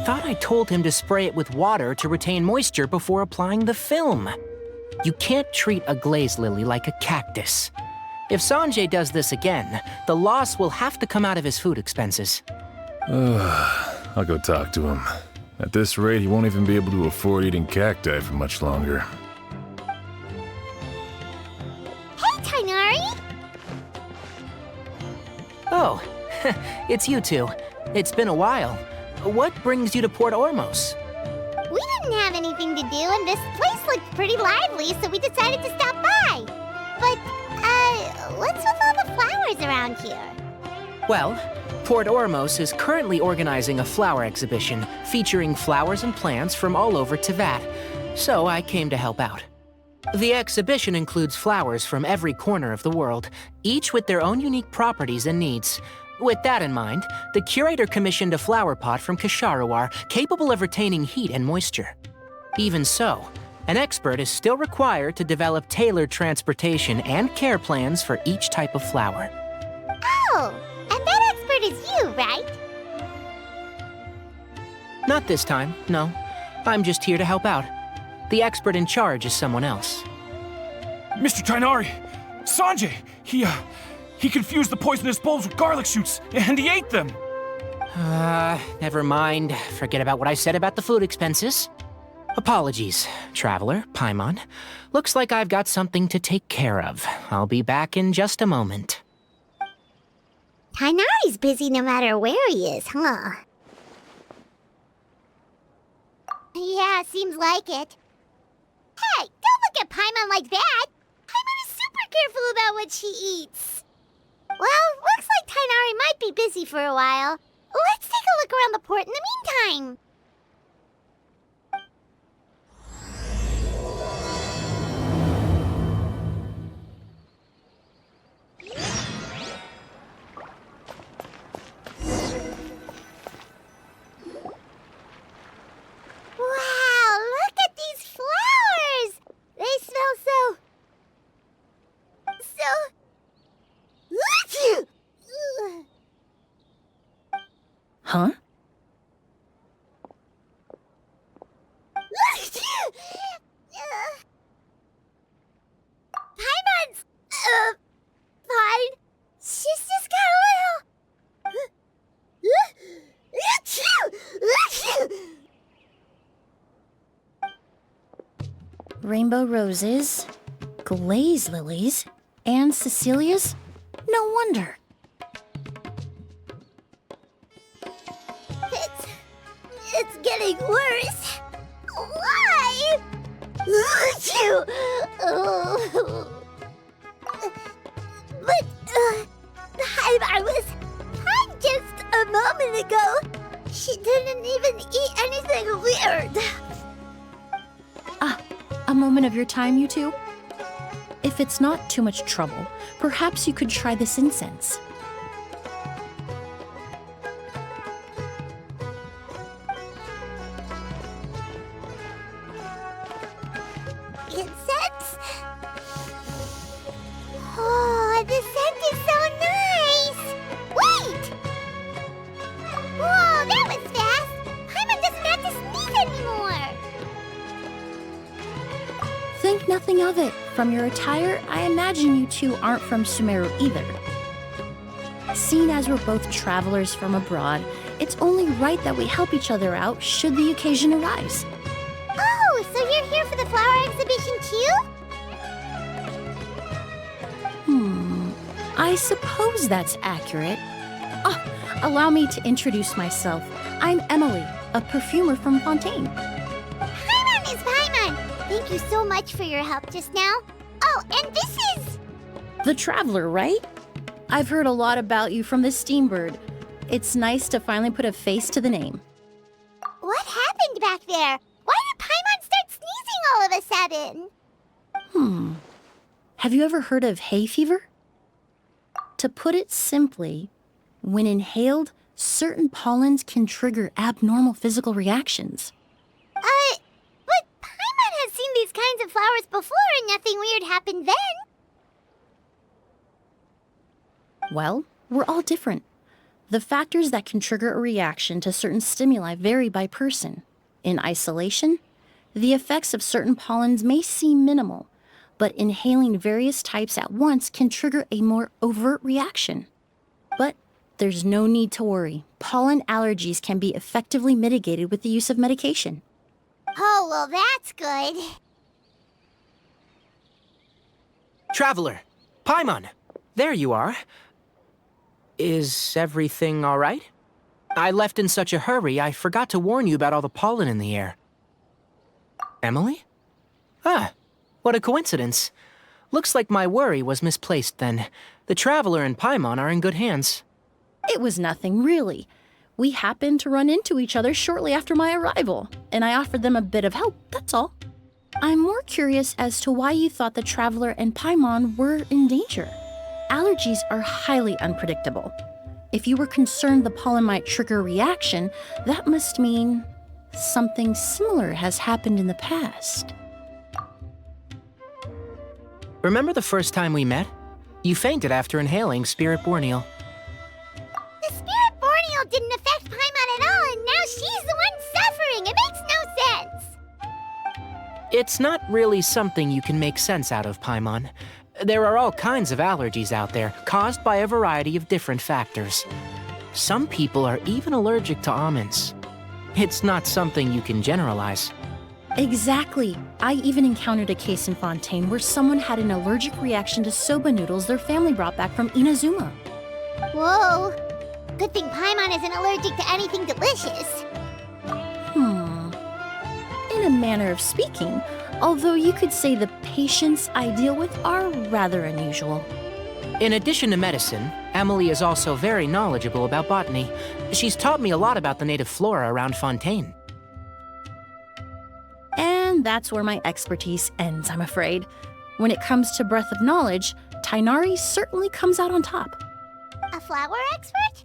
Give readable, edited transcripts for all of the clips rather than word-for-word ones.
thought I told him to spray it with water to retain moisture before applying the film. You can't treat a glaze lily like a cactus. If Sanjay does this again, the loss will have to come out of his food expenses. I'll go talk to him. At this rate, he won't even be able to afford eating cacti for much longer. Hey, Tighnari! Oh, it's you two. It's been a while. What brings you to Port Ormos? We didn't have anything to do, and this place looked pretty lively, so we decided to stop by. But, what's with all the flowers around here? Well, Port Ormos is currently organizing a flower exhibition featuring flowers and plants from all over Teyvat, so I came to help out. The exhibition includes flowers from every corner of the world, each with their own unique properties and needs. With that in mind, the curator commissioned a flower pot from Kasharawar capable of retaining heat and moisture. Even so, an expert is still required to develop tailored transportation and care plans for each type of flower. Oh, and that expert is you, right? Not this time, no. I'm just here to help out. The expert in charge is someone else. Mr. Tighnari! Sanjay! He confused the poisonous bulbs with garlic shoots, and he ate them! Never mind. Forget about what I said about the food expenses. Apologies, Traveler, Paimon. Looks like I've got something to take care of. I'll be back in just a moment. Tighnari's busy no matter where he is, huh? Yeah, seems like it. Hey, don't look at Paimon like that! Paimon is super careful about what she eats. Well, looks like Tighnari might be busy for a while. Let's take a look around the port in the meantime. Wow, look at these flowers! They smell so... Huh? Paimon's... fine. She's just got a little... Rainbow roses, glaze lilies, and Cecilia's? No wonder. It's getting worse. Why? But, I was fine just a moment ago. She didn't even eat anything weird. A moment of your time, you two? If it's not too much trouble, perhaps you could try this incense. Incense? Oh, the scent is so nice! Wait! Whoa, that was fast! Paimon doesn't have to sneeze anymore! Think nothing of it. From your attire, I imagine you two aren't from Sumeru either. Seeing as we're both travelers from abroad, it's only right that we help each other out should the occasion arise. Oh, so you're here for the flower exhibition too? I suppose that's accurate. Allow me to introduce myself. I'm Emilie, a perfumer from Fontaine. Paimon is Paimon! Thank you so much for your help just now. Oh, and this is... The Traveler, right? I've heard a lot about you from the Steambird. It's nice to finally put a face to the name. What happened back there? Why did Paimon start sneezing all of a sudden? Have you ever heard of hay fever? To put it simply, when inhaled, certain pollens can trigger abnormal physical reactions. But Paimon has seen these kinds of flowers before and nothing weird happened then. Well, we're all different. The factors that can trigger a reaction to certain stimuli vary by person. In isolation, the effects of certain pollens may seem minimal, but inhaling various types at once can trigger a more overt reaction. But there's no need to worry. Pollen allergies can be effectively mitigated with the use of medication. Oh, well, that's good. Traveler, Paimon, there you are. Is everything all right? I left in such a hurry, I forgot to warn you about all the pollen in the air. Emilie? Ah, what a coincidence. Looks like my worry was misplaced then. The Traveler and Paimon are in good hands. It was nothing, really. We happened to run into each other shortly after my arrival, and I offered them a bit of help, that's all. I'm more curious as to why you thought the Traveler and Paimon were in danger. Allergies are highly unpredictable. If you were concerned the pollen might trigger a reaction, that must mean something similar has happened in the past. Remember the first time we met? You fainted after inhaling Spirit Borneal. The Spirit Borneal didn't affect Paimon at all, and now she's the one suffering. It makes no sense. It's not really something you can make sense out of, Paimon. There are all kinds of allergies out there, caused by a variety of different factors. Some people are even allergic to almonds. It's not something you can generalize. Exactly. I even encountered a case in Fontaine where someone had an allergic reaction to soba noodles their family brought back from Inazuma. Whoa. Good thing Paimon isn't allergic to anything delicious. In a manner of speaking, although you could say the patients I deal with are rather unusual. In addition to medicine, Emilie is also very knowledgeable about botany. She's taught me a lot about the native flora around Fontaine. And that's where my expertise ends, I'm afraid. When it comes to breadth of knowledge, Tighnari certainly comes out on top. A flower expert?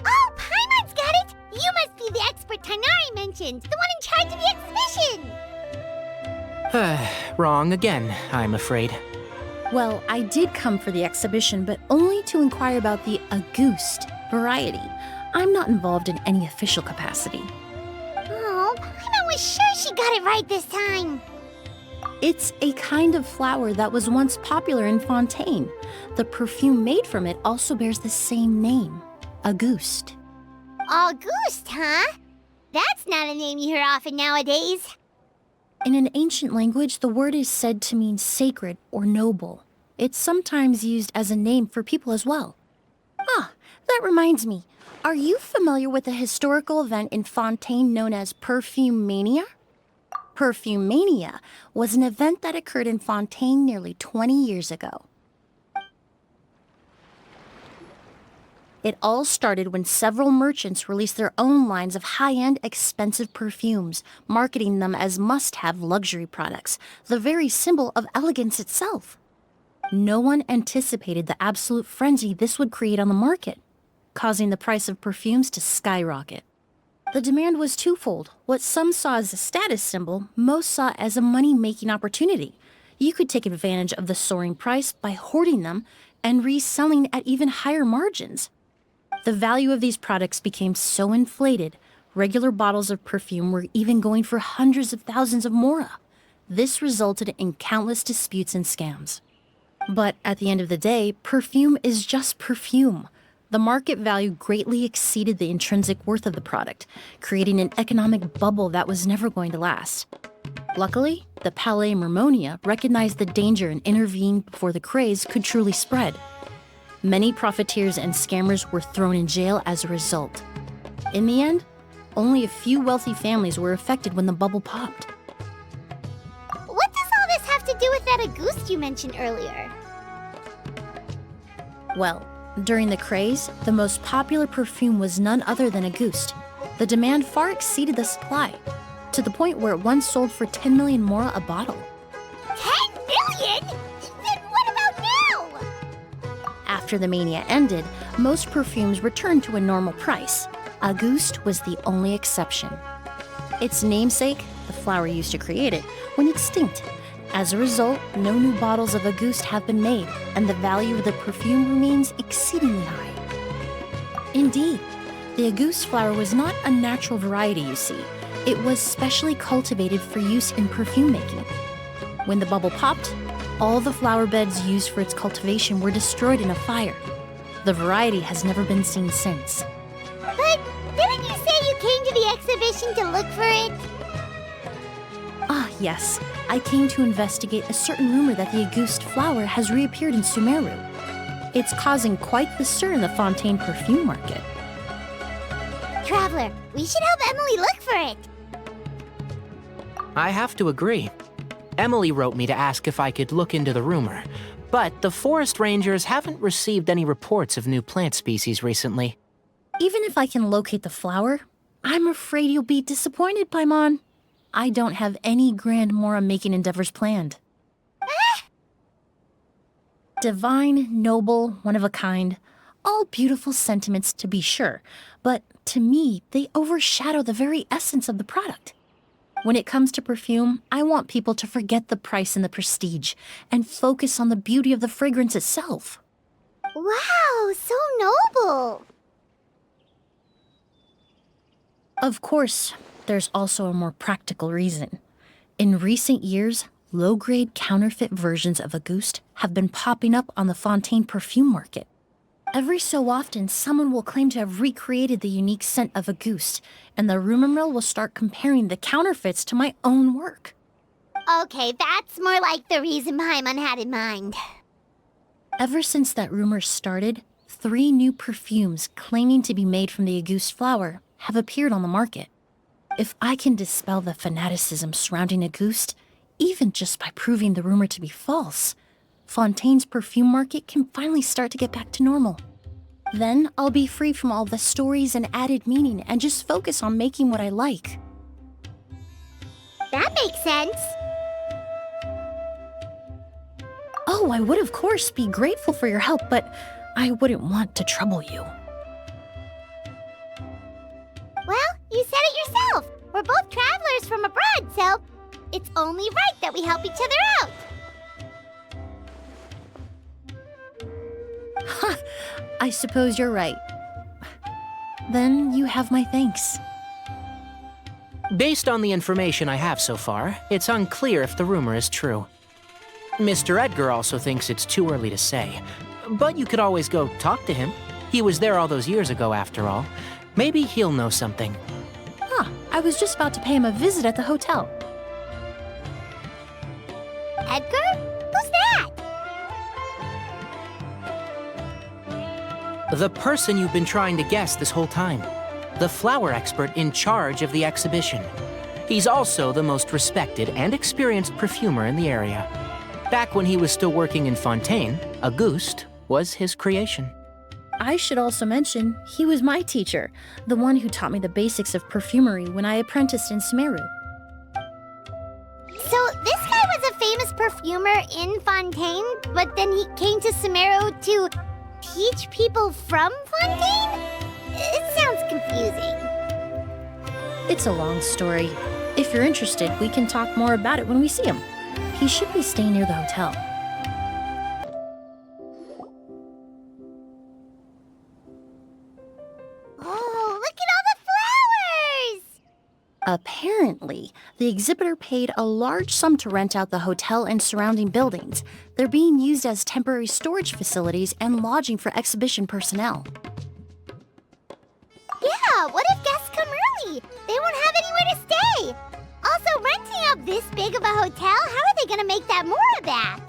Oh, Paimon's got it! You must be the expert Tighnari mentioned, the one in charge of the exhibition! Wrong again, I'm afraid. Well, I did come for the exhibition, but only to inquire about the Auguste variety. I'm not involved in any official capacity. Oh, Paimon was sure she got it right this time. It's a kind of flower that was once popular in Fontaine. The perfume made from it also bears the same name, Auguste. Auguste, huh? That's not a name you hear often nowadays. In an ancient language, the word is said to mean sacred or noble. It's sometimes used as a name for people as well. Ah, that reminds me. Are you familiar with a historical event in Fontaine known as Perfume Mania? Perfume Mania was an event that occurred in Fontaine nearly 20 years ago. It all started when several merchants released their own lines of high-end, expensive perfumes, marketing them as must-have luxury products, the very symbol of elegance itself. No one anticipated the absolute frenzy this would create on the market, causing the price of perfumes to skyrocket. The demand was twofold. What some saw as a status symbol, most saw as a money-making opportunity. You could take advantage of the soaring price by hoarding them and reselling at even higher margins. The value of these products became so inflated, regular bottles of perfume were even going for hundreds of thousands of mora. This resulted in countless disputes and scams. But at the end of the day, perfume is just perfume. The market value greatly exceeded the intrinsic worth of the product, creating an economic bubble that was never going to last. Luckily, the Palais Mermonia recognized the danger and intervened before the craze could truly spread. Many profiteers and scammers were thrown in jail as a result. In the end, only a few wealthy families were affected when the bubble popped. What does all this have to do with that Auguste you mentioned earlier? Well, during the craze, the most popular perfume was none other than Auguste. The demand far exceeded the supply, to the point where it once sold for 10 million mora a bottle. 10 million? Then what about now? After the mania ended, most perfumes returned to a normal price. Auguste was the only exception. Its namesake, the flower used to create it, went extinct. As a result, no new bottles of Auguste have been made, and the value of the perfume remains exceedingly high. Indeed, the Auguste flower was not a natural variety, you see. It was specially cultivated for use in perfume making. When the bubble popped, all the flower beds used for its cultivation were destroyed in a fire. The variety has never been seen since. But didn't you say you came to the exhibition to look for it? Ah, yes. I came to investigate a certain rumor that the Auguste flower has reappeared in Sumeru. It's causing quite the stir in the Fontaine perfume market. Traveler, we should help Emilie look for it. I have to agree. Emilie wrote me to ask if I could look into the rumor, but the forest rangers haven't received any reports of new plant species recently. Even if I can locate the flower, I'm afraid you'll be disappointed, Paimon. I don't have any grand Mora-making endeavors planned. Divine, noble, one of a kind, all beautiful sentiments to be sure, but to me, they overshadow the very essence of the product. When it comes to perfume, I want people to forget the price and the prestige and focus on the beauty of the fragrance itself. Wow, so noble. Of course, there's also a more practical reason. In recent years, low-grade counterfeit versions of Auguste have been popping up on the Fontaine perfume market. Every so often, someone will claim to have recreated the unique scent of Auguste, and the rumor mill will start comparing the counterfeits to my own work. Okay, that's more like the reason Paimon had in mind. Ever since that rumor started, 3 new perfumes claiming to be made from the Auguste flower have appeared on the market. If I can dispel the fanaticism surrounding Auguste, even just by proving the rumor to be false, Fontaine's perfume market can finally start to get back to normal. Then I'll be free from all the stories and added meaning and just focus on making what I like. That makes sense. Oh, I would of course be grateful for your help, but I wouldn't want to trouble you. Well, you said it yourself. We're both travelers from abroad, so it's only right that we help each other out. Ha! I suppose you're right. Then you have my thanks. Based on the information I have so far, it's unclear if the rumor is true. Mr. Edgar also thinks it's too early to say, but you could always go talk to him. He was there all those years ago, after all. Maybe he'll know something. Huh, I was just about to pay him a visit at the hotel. Edgar? Who's that? The person you've been trying to guess this whole time. The flower expert in charge of the exhibition. He's also the most respected and experienced perfumer in the area. Back when he was still working in Fontaine, Auguste was his creation. I should also mention, he was my teacher, the one who taught me the basics of perfumery when I apprenticed in Sumeru. So this guy was a famous perfumer in Fontaine, but then he came to Sumeru to teach people from Fontaine? It sounds confusing. It's a long story. If you're interested, we can talk more about it when we see him. He should be staying near the hotel. Oh, look at all the flowers! Apparently, the exhibitor paid a large sum to rent out the hotel and surrounding buildings. They're being used as temporary storage facilities and lodging for exhibition personnel. Yeah, what if guests come early? They won't have anywhere to stay. Also, renting out this big of a hotel, how are they gonna make that Mora back?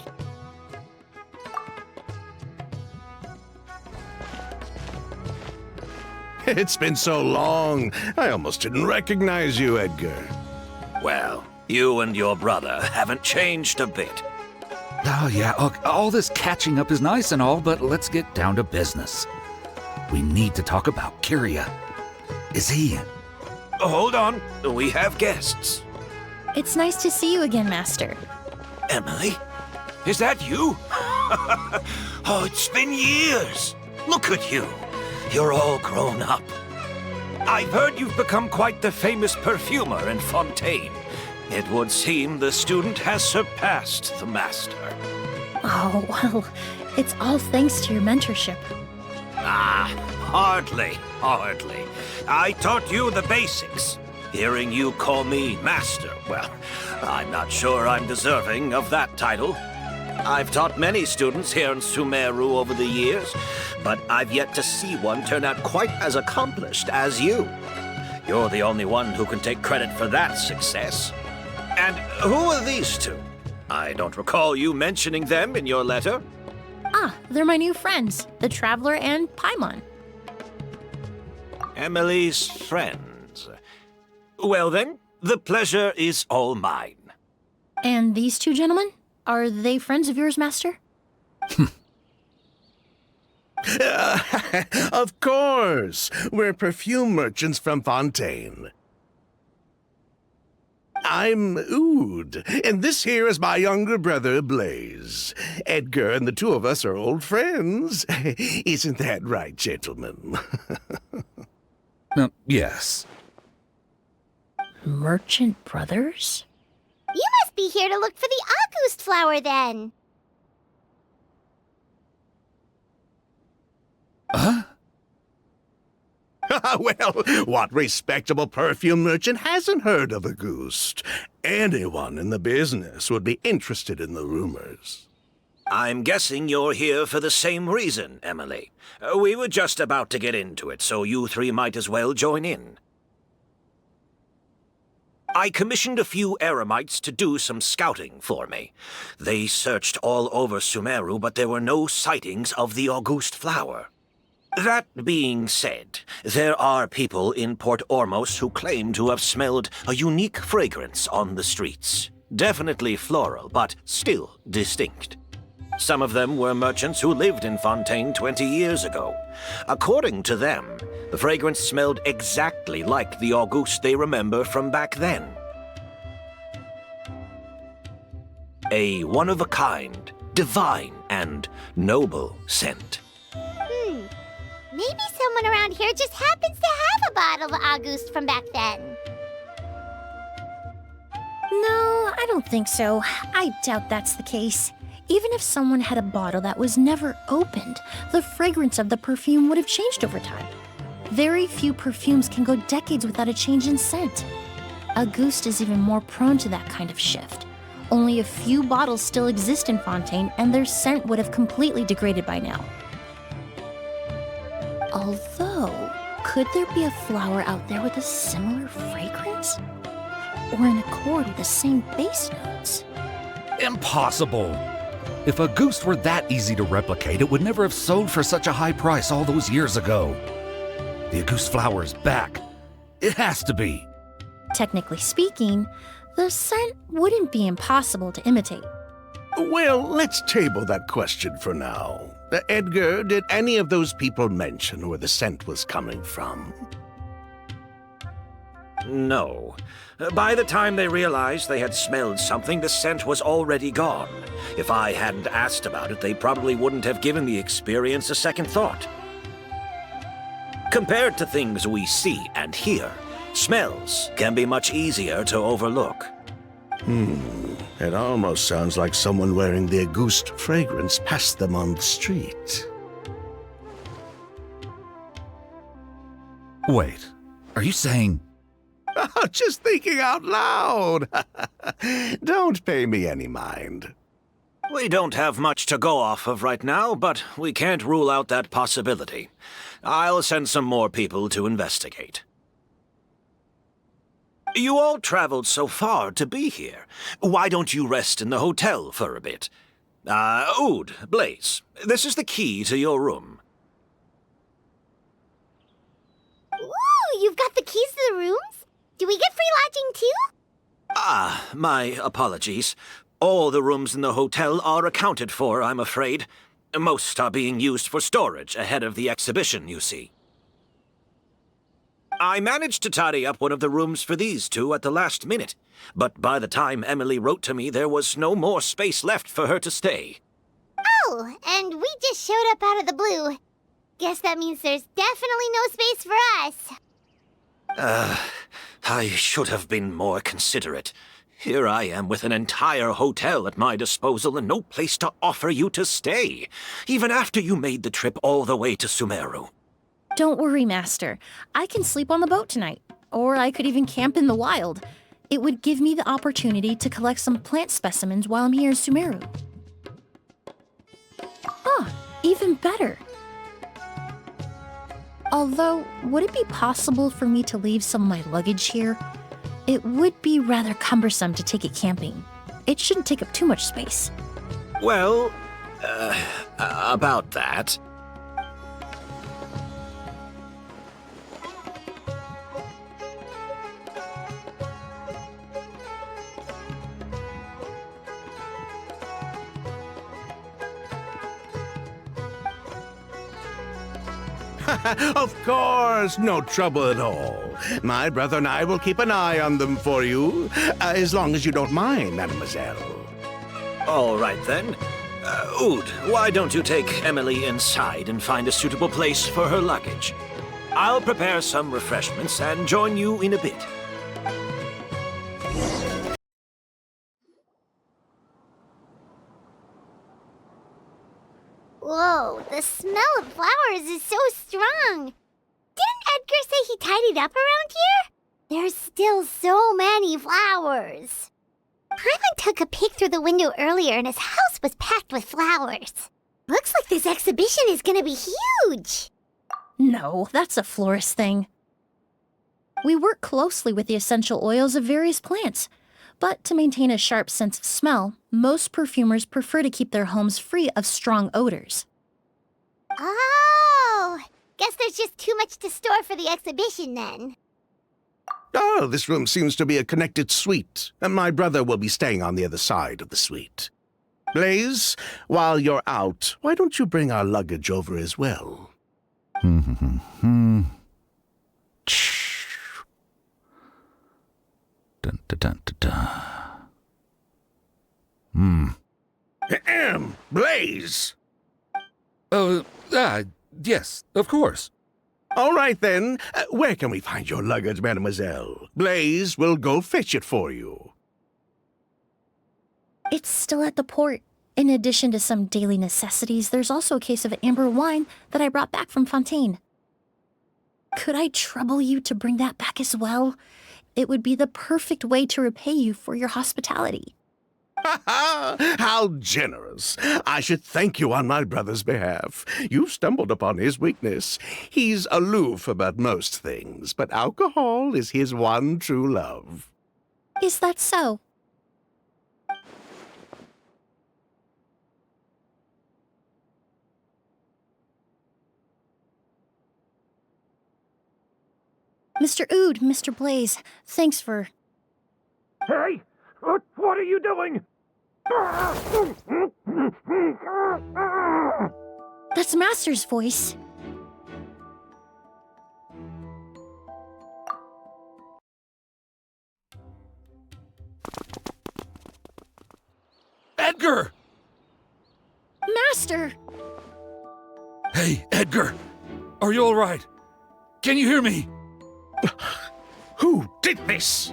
It's been so long, I almost didn't recognize you, Edgar. Well, you and your brother haven't changed a bit. Oh, yeah, look, all this catching up is nice and all, but let's get down to business. We need to talk about Kyria. Is he? Hold on, we have guests. It's nice to see you again, Master. Emilie? Is that you? Oh, it's been years. Look at you. You're all grown up. I've heard you've become quite the famous perfumer in Fontaine. It would seem the student has surpassed the master. Oh, well, it's all thanks to your mentorship. Ah, hardly, hardly. I taught you the basics. Hearing you call me master, well, I'm not sure I'm deserving of that title. I've taught many students here in Sumeru over the years, but I've yet to see one turn out quite as accomplished as you. You're the only one who can take credit for that success. And who are these two? I don't recall you mentioning them in your letter. Ah, they're my new friends, the Traveler and Paimon. Emilie's friends. Well then, the pleasure is all mine. And these two gentlemen? Are they friends of yours, Master? Of course. We're perfume merchants from Fontaine. I'm Oud, and this here is my younger brother, Blaze. Edgar and the two of us are old friends. Isn't that right, gentlemen? Yes. Merchant brothers? You must be here to look for the August flower, then. Huh? Well, what respectable perfume merchant hasn't heard of a goose? Anyone in the business would be interested in the rumors. I'm guessing you're here for the same reason, Emilie. We were just about to get into it, so you three might as well join in. I commissioned a few eremites to do some scouting for me. They searched all over Sumeru, but there were no sightings of the August flower. That being said, there are people in Port Ormos who claim to have smelled a unique fragrance on the streets. Definitely floral, but still distinct. Some of them were merchants who lived in Fontaine 20 years ago. According to them, the fragrance smelled exactly like the August they remember from back then. A one-of-a-kind, divine, and noble scent. Maybe someone around here just happens to have a bottle of August from back then. No, I don't think so. I doubt that's the case. Even if someone had a bottle that was never opened, the fragrance of the perfume would have changed over time. Very few perfumes can go decades without a change in scent. August is even more prone to that kind of shift. Only a few bottles still exist in Fontaine, and their scent would have completely degraded by now. Although, could there be a flower out there with a similar fragrance? Or in accord with the same base notes? Impossible! If a goose were that easy to replicate, it would never have sold for such a high price all those years ago. The August flower is back. It has to be. Technically speaking, the scent wouldn't be impossible to imitate. Well, let's table that question for now. Edgar, did any of those people mention where the scent was coming from? No. By the time they realized they had smelled something, the scent was already gone. If I hadn't asked about it, they probably wouldn't have given the experience a second thought. Compared to things we see and hear, smells can be much easier to overlook. It almost sounds like someone wearing the August fragrance passed them on the street. Wait, are you saying... Just thinking out loud. Don't pay me any mind. We don't have much to go off of right now, but we can't rule out that possibility. I'll send some more people to investigate. You all traveled so far to be here. Why don't you rest in the hotel for a bit? Oud, Blaze, this is the key to your room. Ooh, you've got the keys to the rooms? Do we get free lodging too? My apologies. All the rooms in the hotel are accounted for, I'm afraid. Most are being used for storage ahead of the exhibition, you see. I managed to tidy up one of the rooms for these two at the last minute, but by the time Emilie wrote to me, there was no more space left for her to stay. Oh, and we just showed up out of the blue. Guess that means there's definitely no space for us. I should have been more considerate. Here I am with an entire hotel at my disposal and no place to offer you to stay, even after you made the trip all the way to Sumeru. Don't worry, Master. I can sleep on the boat tonight. Or I could even camp in the wild. It would give me the opportunity to collect some plant specimens while I'm here in Sumeru. Ah, even better. Although, would it be possible for me to leave some of my luggage here? It would be rather cumbersome to take it camping. It shouldn't take up too much space. Well, about that. Of course, no trouble at all. My brother and I will keep an eye on them for you, as long as you don't mind, mademoiselle. All right then. Oud, why don't you take Emilie inside and find a suitable place for her luggage? I'll prepare some refreshments and join you in a bit. Whoa, the smell of flowers is so strong. Didn't Edgar say he tidied up around here? There's still so many flowers. Paimon took a peek through the window earlier and his house was packed with flowers. Looks like this exhibition is gonna be huge. No, that's a florist thing. We work closely with the essential oils of various plants. But to maintain a sharp sense of smell, most perfumers prefer to keep their homes free of strong odors. Oh, guess there's just too much to store for the exhibition then. Oh, this room seems to be a connected suite, and my brother will be staying on the other side of the suite. Blaze, while you're out, why don't you bring our luggage over as well? Dun, dun, dun, dun, dun. Blaze! Yes, of course. All right, then. Where can we find your luggage, mademoiselle? Blaze will go fetch it for you. It's still at the port. In addition to some daily necessities, there's also a case of amber wine that I brought back from Fontaine. Could I trouble you to bring that back as well? It would be the perfect way to repay you for your hospitality. Ha ha! How generous! I should thank you on my brother's behalf. You stumbled upon his weakness. He's aloof about most things, but alcohol is his one true love. Is that so? Mr. Oud, Mr. Blaze, thanks for... Hey! What are you doing? That's Master's voice. Edgar! Master! Hey, Edgar! Are you all right? Can you hear me? Who did this?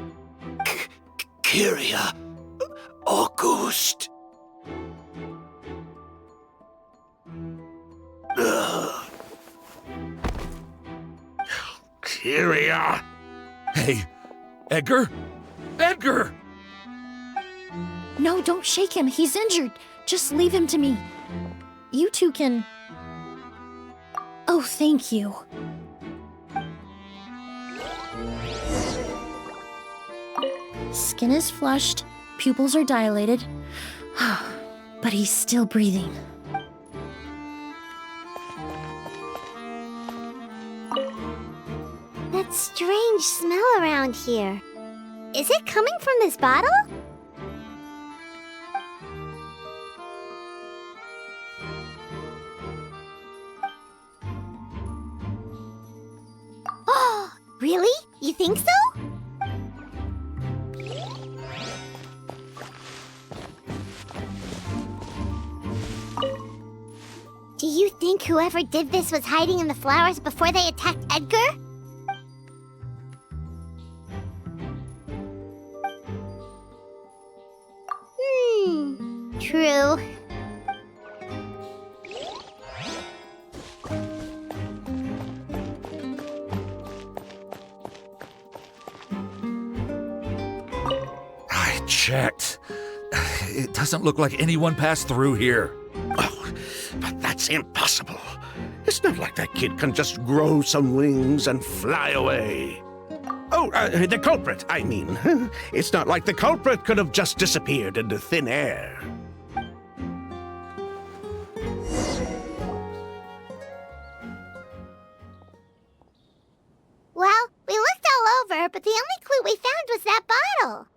Kyria. August. Kyria! Hey, Edgar? Edgar! No, don't shake him. He's injured. Just leave him to me. You two can... Oh, thank you. Skin is flushed, pupils are dilated, but he's still breathing. That strange smell around here. Is it coming from this bottle? Oh, really? You think so? Do you think whoever did this was hiding in the flowers before they attacked Edgar? True. checked. It doesn't look like anyone passed through here. Oh, but that's impossible. It's not like that kid can just grow some wings and fly away. Oh, the culprit, I mean. It's not like the culprit could have just disappeared into thin air. Well, we looked all over, but the only clue we found was that bottle.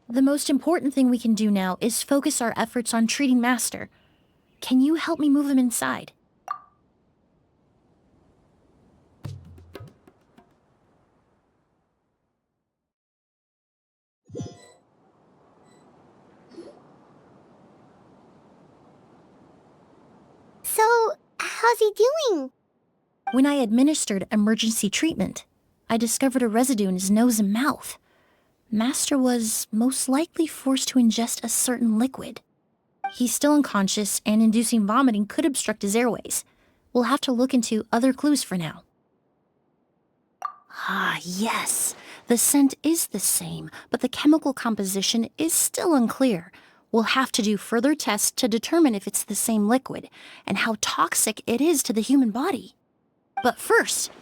The most important thing we can do now is focus our efforts on treating Master. Can you help me move him inside? So, how's he doing? When I administered emergency treatment, I discovered a residue in his nose and mouth. Master was most likely forced to ingest a certain liquid. He's still unconscious, and inducing vomiting could obstruct his airways. We'll have to look into other clues for now. Ah, yes. The scent is the same, but the chemical composition is still unclear. We'll have to do further tests to determine if it's the same liquid, and how toxic it is to the human body. But first,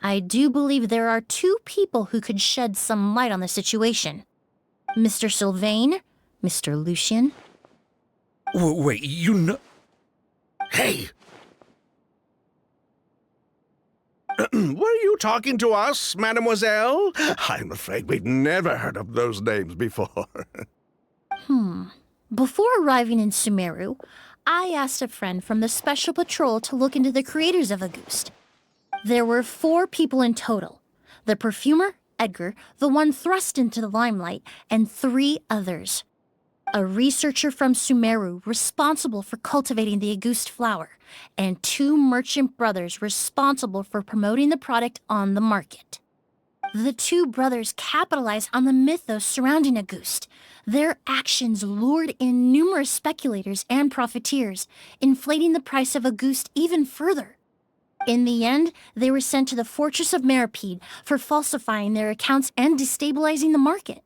I do believe there are two people who could shed some light on the situation. Mr. Sylvain, Mr. Lucien. Wait, you know... Hey! Were you talking to us, mademoiselle? I'm afraid we've never heard of those names before. Before arriving in Sumeru, I asked a friend from the Special Patrol to look into the creators of Auguste. There were 4 people in total. The perfumer, Edgar, the one thrust into the limelight, and 3 others. A researcher from Sumeru responsible for cultivating the Auguste flower, and 2 merchant brothers responsible for promoting the product on the market. The 2 brothers capitalized on the mythos surrounding Auguste. Their actions lured in numerous speculators and profiteers, inflating the price of Auguste even further. In the end, they were sent to the Fortress of Meripede for falsifying their accounts and destabilizing the market.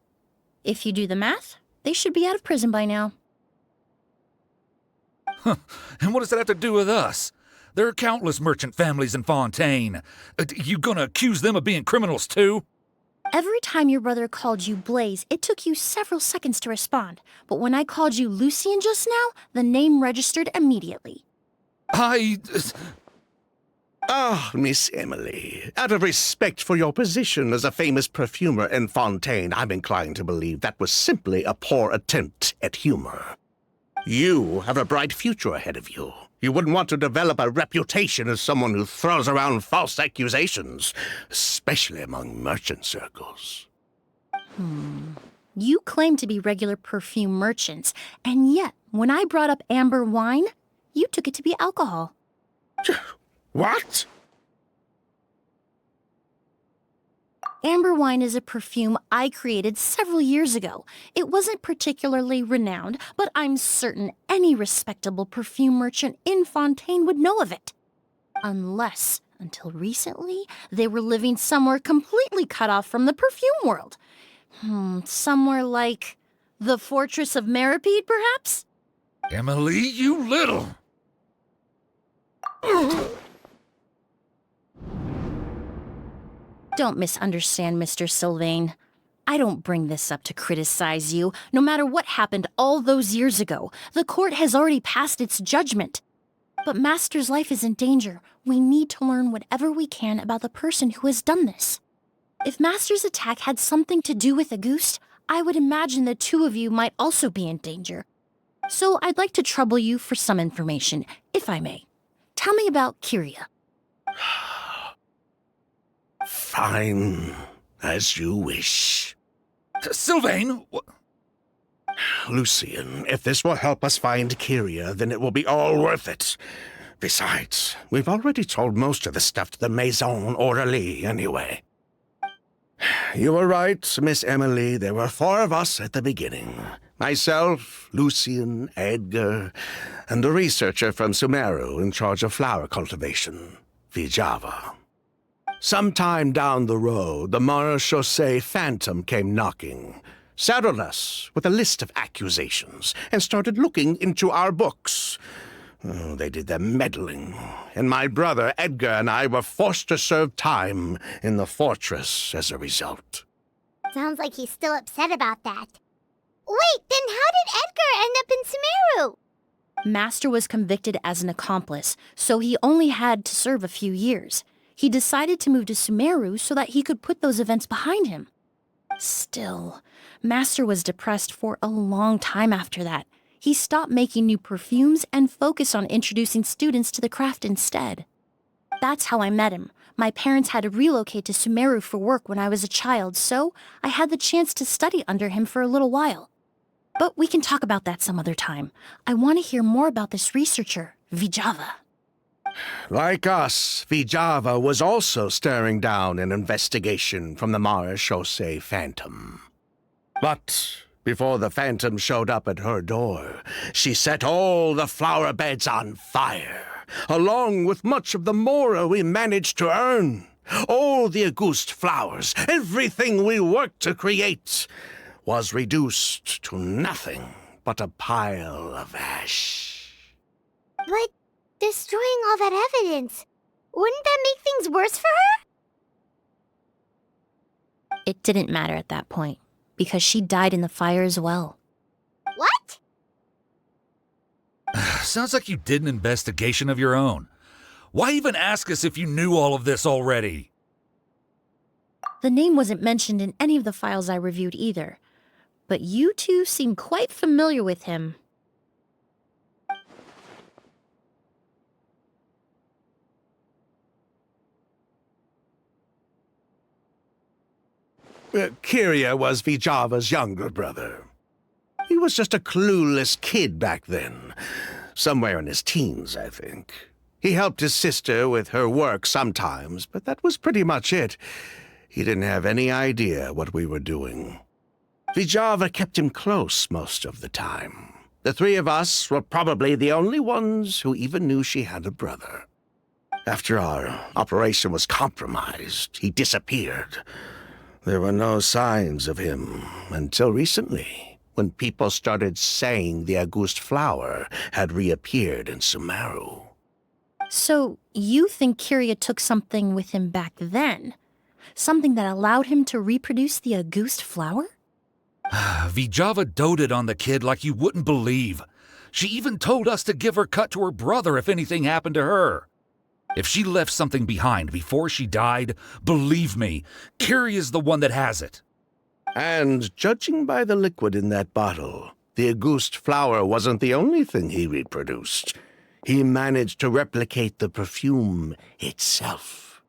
If you do the math, they should be out of prison by now. And what does that have to do with us? There are countless merchant families in Fontaine. You gonna accuse them of being criminals too? Every time your brother called you Blaze, it took you several seconds to respond. But when I called you Lucien just now, the name registered immediately. Ah, Miss Emilie, out of respect for your position as a famous perfumer in Fontaine, I'm inclined to believe that was simply a poor attempt at humor. You have a bright future ahead of you. You wouldn't want to develop a reputation as someone who throws around false accusations, especially among merchant circles. You claim to be regular perfume merchants, and yet, when I brought up amber wine, you took it to be alcohol. What? Amber wine is a perfume I created several years ago. It wasn't particularly renowned, but I'm certain any respectable perfume merchant in Fontaine would know of it. Unless, until recently, they were living somewhere completely cut off from the perfume world. Somewhere like the Fortress of Meripede, perhaps? Emilie, you little... Don't misunderstand, Mr. Sylvain. I don't bring this up to criticize you. No matter what happened all those years ago, the court has already passed its judgment. But Master's life is in danger. We need to learn whatever we can about the person who has done this. If Master's attack had something to do with Auguste, I would imagine the 2 of you might also be in danger. So I'd like to trouble you for some information, if I may. Tell me about Kyria. Fine, as you wish. Sylvain! Lucien, if this will help us find Kyria, then it will be all worth it. Besides, we've already told most of the stuff to the Maison Orderly anyway. You were right, Miss Emilie. There were 4 of us at the beginning. Myself, Lucien, Edgar, and the researcher from Sumeru in charge of flower cultivation, Vijava. Sometime down the road, the Marechaussee Phantom came knocking, saddled us with a list of accusations, and started looking into our books. Oh, they did their meddling, and my brother Edgar and I were forced to serve time in the fortress as a result. Sounds like he's still upset about that. Wait, then how did Edgar end up in Sumeru? Master was convicted as an accomplice, so he only had to serve a few years. He decided to move to Sumeru so that he could put those events behind him. Still, Master was depressed for a long time after that. He stopped making new perfumes and focused on introducing students to the craft instead. That's how I met him. My parents had to relocate to Sumeru for work when I was a child, so I had the chance to study under him for a little while. But we can talk about that some other time. I want to hear more about this researcher, Vijava. Like us, Vijava was also staring down an investigation from the Marechaussee Phantom. But before the Phantom showed up at her door, she set all the flower beds on fire, along with much of the mora we managed to earn. All the Auguste flowers, everything we worked to create, was reduced to nothing but a pile of ash. But destroying all that evidence, wouldn't that make things worse for her? It didn't matter at that point, because she died in the fire as well. What? Sounds like you did an investigation of your own. Why even ask us if you knew all of this already? The name wasn't mentioned in any of the files I reviewed either, but you two seem quite familiar with him. Kyria was Vijava's younger brother. He was just a clueless kid back then. Somewhere in his teens, I think. He helped his sister with her work sometimes, but that was pretty much it. He didn't have any idea what we were doing. Vijava kept him close most of the time. The three of us were probably the only ones who even knew she had a brother. After our operation was compromised, he disappeared. There were no signs of him until recently, when people started saying the Auguste flower had reappeared in Sumeru. So, you think Kyria took something with him back then? Something that allowed him to reproduce the Auguste flower? Vijava doted on the kid like you wouldn't believe. She even told us to give her cut to her brother if anything happened to her. If she left something behind before she died, believe me, Kyria's the one that has it. And judging by the liquid in that bottle, the Auguste flower wasn't the only thing he reproduced. He managed to replicate the perfume itself.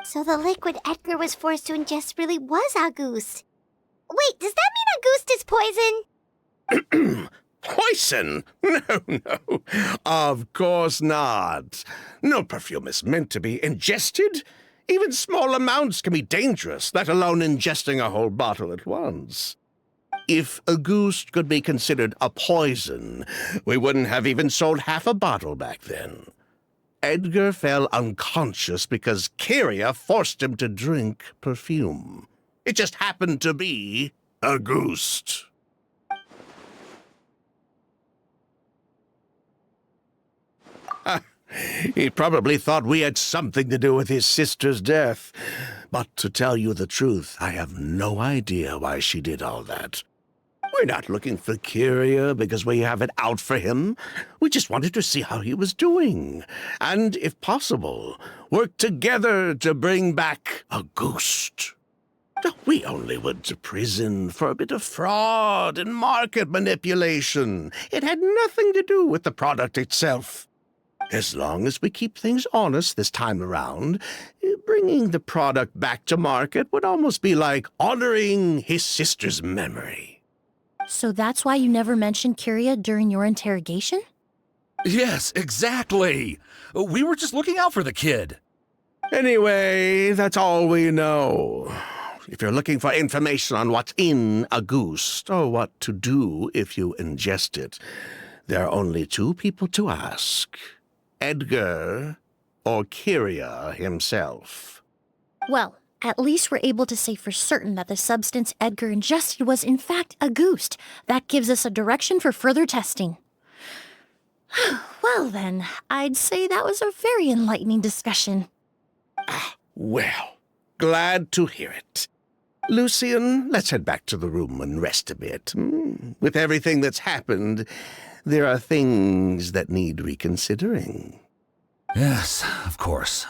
So the liquid Edgar was forced to ingest really was Auguste. Wait, does that mean Auguste is poison? Poison? No. Of course not. No perfume is meant to be ingested. Even small amounts can be dangerous, let alone ingesting a whole bottle at once. If Auguste could be considered a poison, we wouldn't have even sold half a bottle back then. Edgar fell unconscious because Kyria forced him to drink perfume. It just happened to be Auguste. He probably thought we had something to do with his sister's death. But to tell you the truth, I have no idea why she did all that. We're not looking for Kyria because we have it out for him. We just wanted to see how he was doing. And, if possible, work together to bring back Auguste. We only went to prison for a bit of fraud and market manipulation. It had nothing to do with the product itself. As long as we keep things honest this time around, bringing the product back to market would almost be like honoring his sister's memory. So that's why you never mentioned Kyria during your interrogation? Yes, exactly. We were just looking out for the kid. Anyway, that's all we know. If you're looking for information on what's in Auguste, or what to do if you ingest it, there are only two people to ask. Edgar or Kyria himself. Well, at least we're able to say for certain that the substance Edgar ingested was in fact a goose. That gives us a direction for further testing. Well then, I'd say that was a very enlightening discussion. Well, glad to hear it. Lucian, let's head back to the room and rest a bit. With everything that's happened, there are things that need reconsidering. Yes, of course.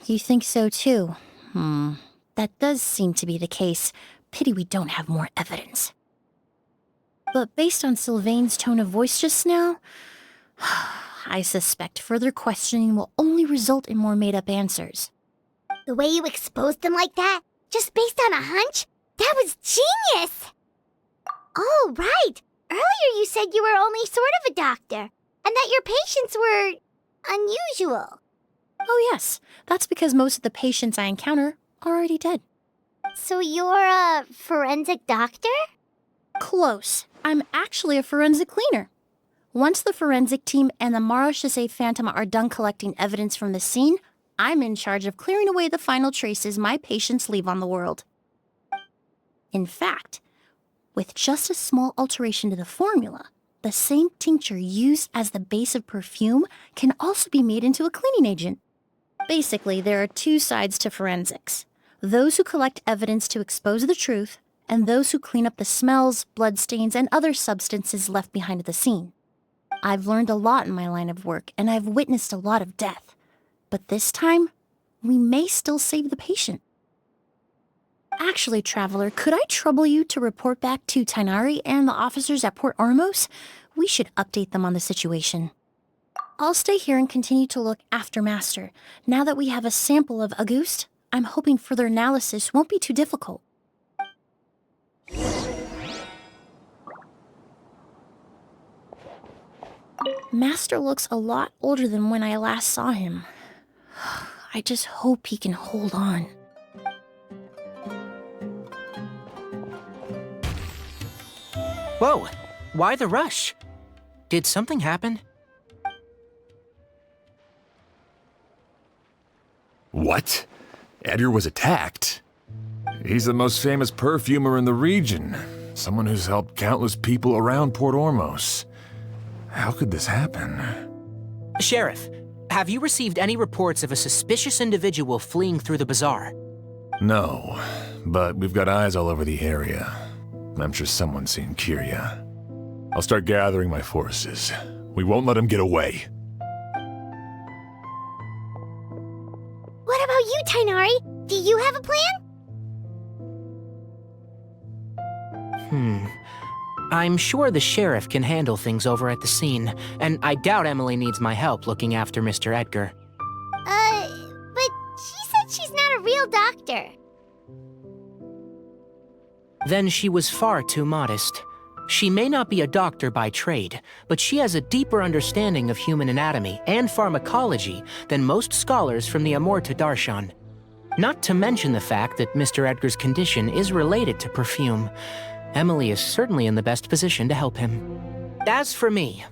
You think so too? That does seem to be the case. Pity we don't have more evidence. But based on Sylvain's tone of voice just now, I suspect further questioning will only result in more made-up answers. The way you exposed them like that, just based on a hunch, that was genius! Oh, right. Earlier you said you were only sort of a doctor, and that your patients were unusual. Oh yes, that's because most of the patients I encounter are already dead. So you're a forensic doctor? Close. I'm actually a forensic cleaner. Once the forensic team and the Marechaussee Phantom are done collecting evidence from the scene, I'm in charge of clearing away the final traces my patients leave on the world. In fact, with just a small alteration to the formula, the same tincture used as the base of perfume can also be made into a cleaning agent. Basically, there are two sides to forensics. Those who collect evidence to expose the truth, and those who clean up the smells, bloodstains, and other substances left behind at the scene. I've learned a lot in my line of work, and I've witnessed a lot of death. But this time, we may still save the patient. Actually, Traveler, could I trouble you to report back to Tainari and the officers at Port Ormos? We should update them on the situation. I'll stay here and continue to look after Master. Now that we have a sample of Auguste, I'm hoping further analysis won't be too difficult. Master looks a lot older than when I last saw him. I just hope he can hold on. Whoa, why the rush? Did something happen? What? Edgar was attacked? He's the most famous perfumer in the region. Someone who's helped countless people around Port Ormos. How could this happen? Sheriff, have you received any reports of a suspicious individual fleeing through the bazaar? No, but we've got eyes all over the area. I'm sure someone's seen Kyria. I'll start gathering my forces. We won't let him get away. What about you, Tainari? Do you have a plan? I'm sure the sheriff can handle things over at the scene, and I doubt Emilie needs my help looking after Mr. Edgar. But she said she's not a real doctor. Then she was far too modest. She may not be a doctor by trade, but she has a deeper understanding of human anatomy and pharmacology than most scholars from the Amurta Darshan. Not to mention the fact that Mr. Edgar's condition is related to perfume. Emilie is certainly in the best position to help him. As for me,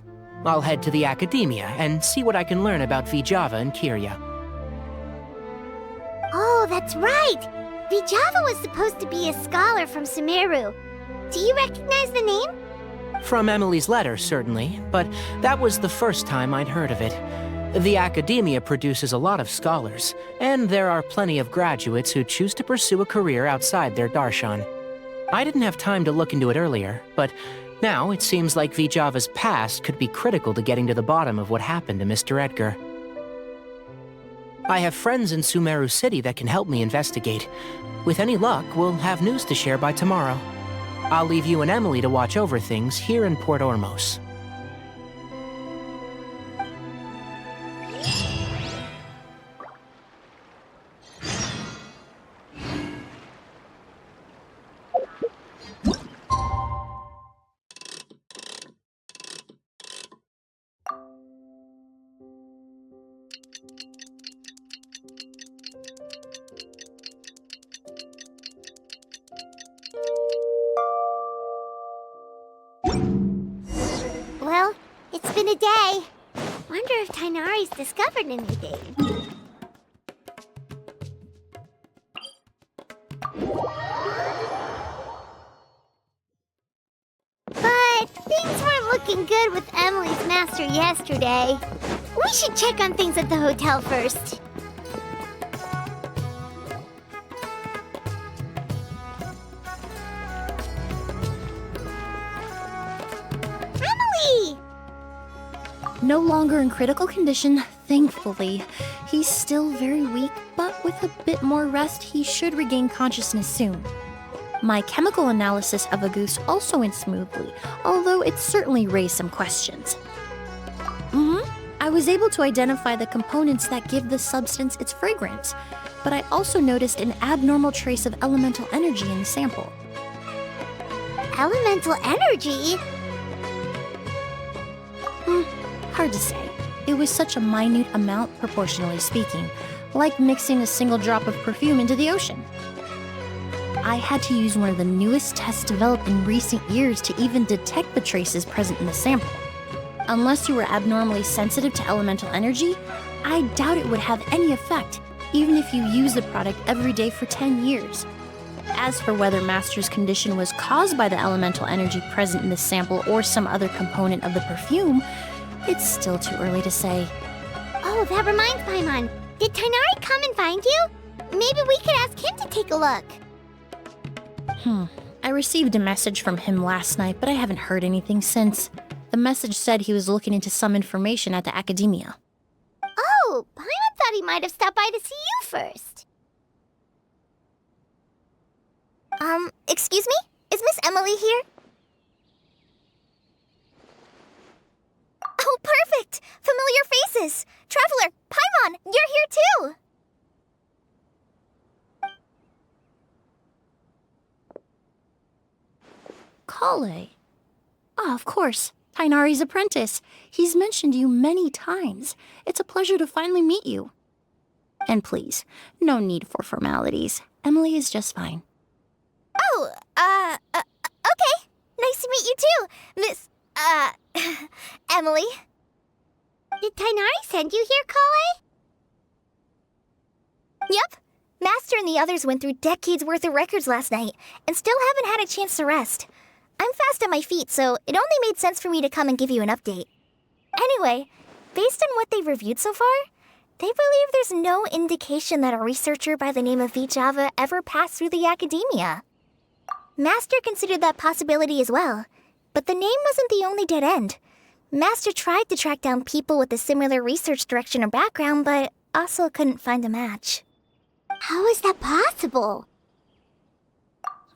I'll head to the academia and see what I can learn about Vijava and Kyria. Oh, that's right! Vijava was supposed to be a scholar from Sumeru. Do you recognize the name? From Emilie's letter, certainly, but that was the first time I'd heard of it. The academia produces a lot of scholars, and there are plenty of graduates who choose to pursue a career outside their darshan. I didn't have time to look into it earlier, but now it seems like Vijava's past could be critical to getting to the bottom of what happened to Mr. Edgar. I have friends in Sumeru City that can help me investigate. With any luck, we'll have news to share by tomorrow. I'll leave you and Emilie to watch over things here in Port Ormos. Well, It's been a day. Wonder if Tainari's discovered anything. But things weren't looking good with Emilie's master yesterday. We should check on things at the hotel first. Emilie! No longer in critical condition, thankfully. He's still very weak, but with a bit more rest, he should regain consciousness soon. My chemical analysis of Auguste also went smoothly, although it certainly raised some questions. I was able to identify the components that give the substance its fragrance, but I also noticed an abnormal trace of elemental energy in the sample. Elemental energy? Hard to say. It was such a minute amount, proportionally speaking, like mixing a single drop of perfume into the ocean. I had to use one of the newest tests developed in recent years to even detect the traces present in the sample. Unless you were abnormally sensitive to elemental energy, I doubt it would have any effect, even if you use the product every day for 10 years. As for whether Master's condition was caused by the elemental energy present in the sample or some other component of the perfume, it's still too early to say. Oh, that reminds Paimon. Did Tainari come and find you? Maybe we could ask him to take a look. I received a message from him last night, but I haven't heard anything since. The message said he was looking into some information at the academia. Oh, Paimon thought he might have stopped by to see you first. Excuse me? Is Miss Emilie here? Oh, perfect! Familiar faces! Traveler, Paimon, you're here too! Kale. Ah, of course. Tainari's apprentice. He's mentioned you many times. It's a pleasure to finally meet you. And please, no need for formalities. Emilie is just fine. Oh, okay. Nice to meet you too, Miss, Emilie. Did Tainari send you here, Kale? Yep. Master and the others went through decades worth of records last night, and still haven't had a chance to rest. I'm fast on my feet, so it only made sense for me to come and give you an update. Anyway, based on what they've reviewed so far, they believe there's no indication that a researcher by the name of Vijava ever passed through the academia. Master considered that possibility as well, but the name wasn't the only dead end. Master tried to track down people with a similar research direction or background, but also couldn't find a match. How is that possible?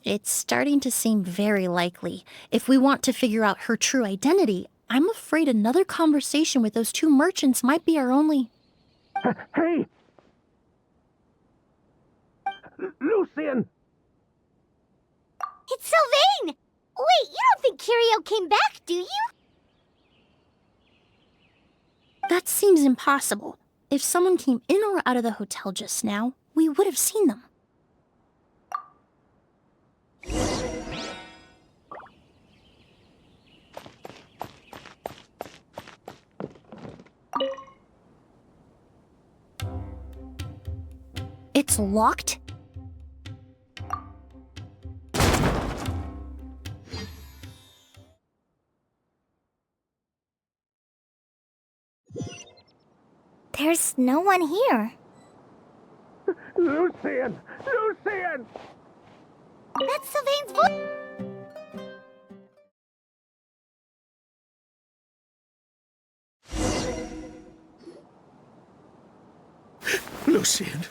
It's starting to seem very likely. If we want to figure out her true identity, I'm afraid another conversation with those two merchants might be our only... Hey! Lucian! It's Sylvain! Wait, you don't think Kirio came back, do you? That seems impossible. If someone came in or out of the hotel just now, we would have seen them. It's locked? There's no one here. Lucian! Lucian! That's Sylvain's voice! Lucian!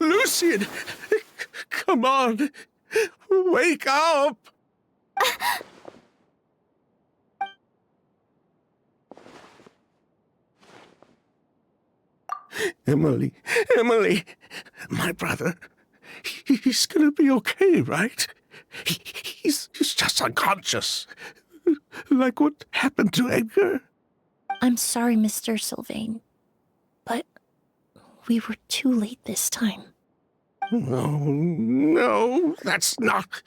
Lucian! Come on! Wake up! Emilie, Emilie, my brother, he's gonna be okay, right? He's just unconscious, like what happened to Edgar. I'm sorry, Mr. Sylvain, but we were too late this time. No, that's not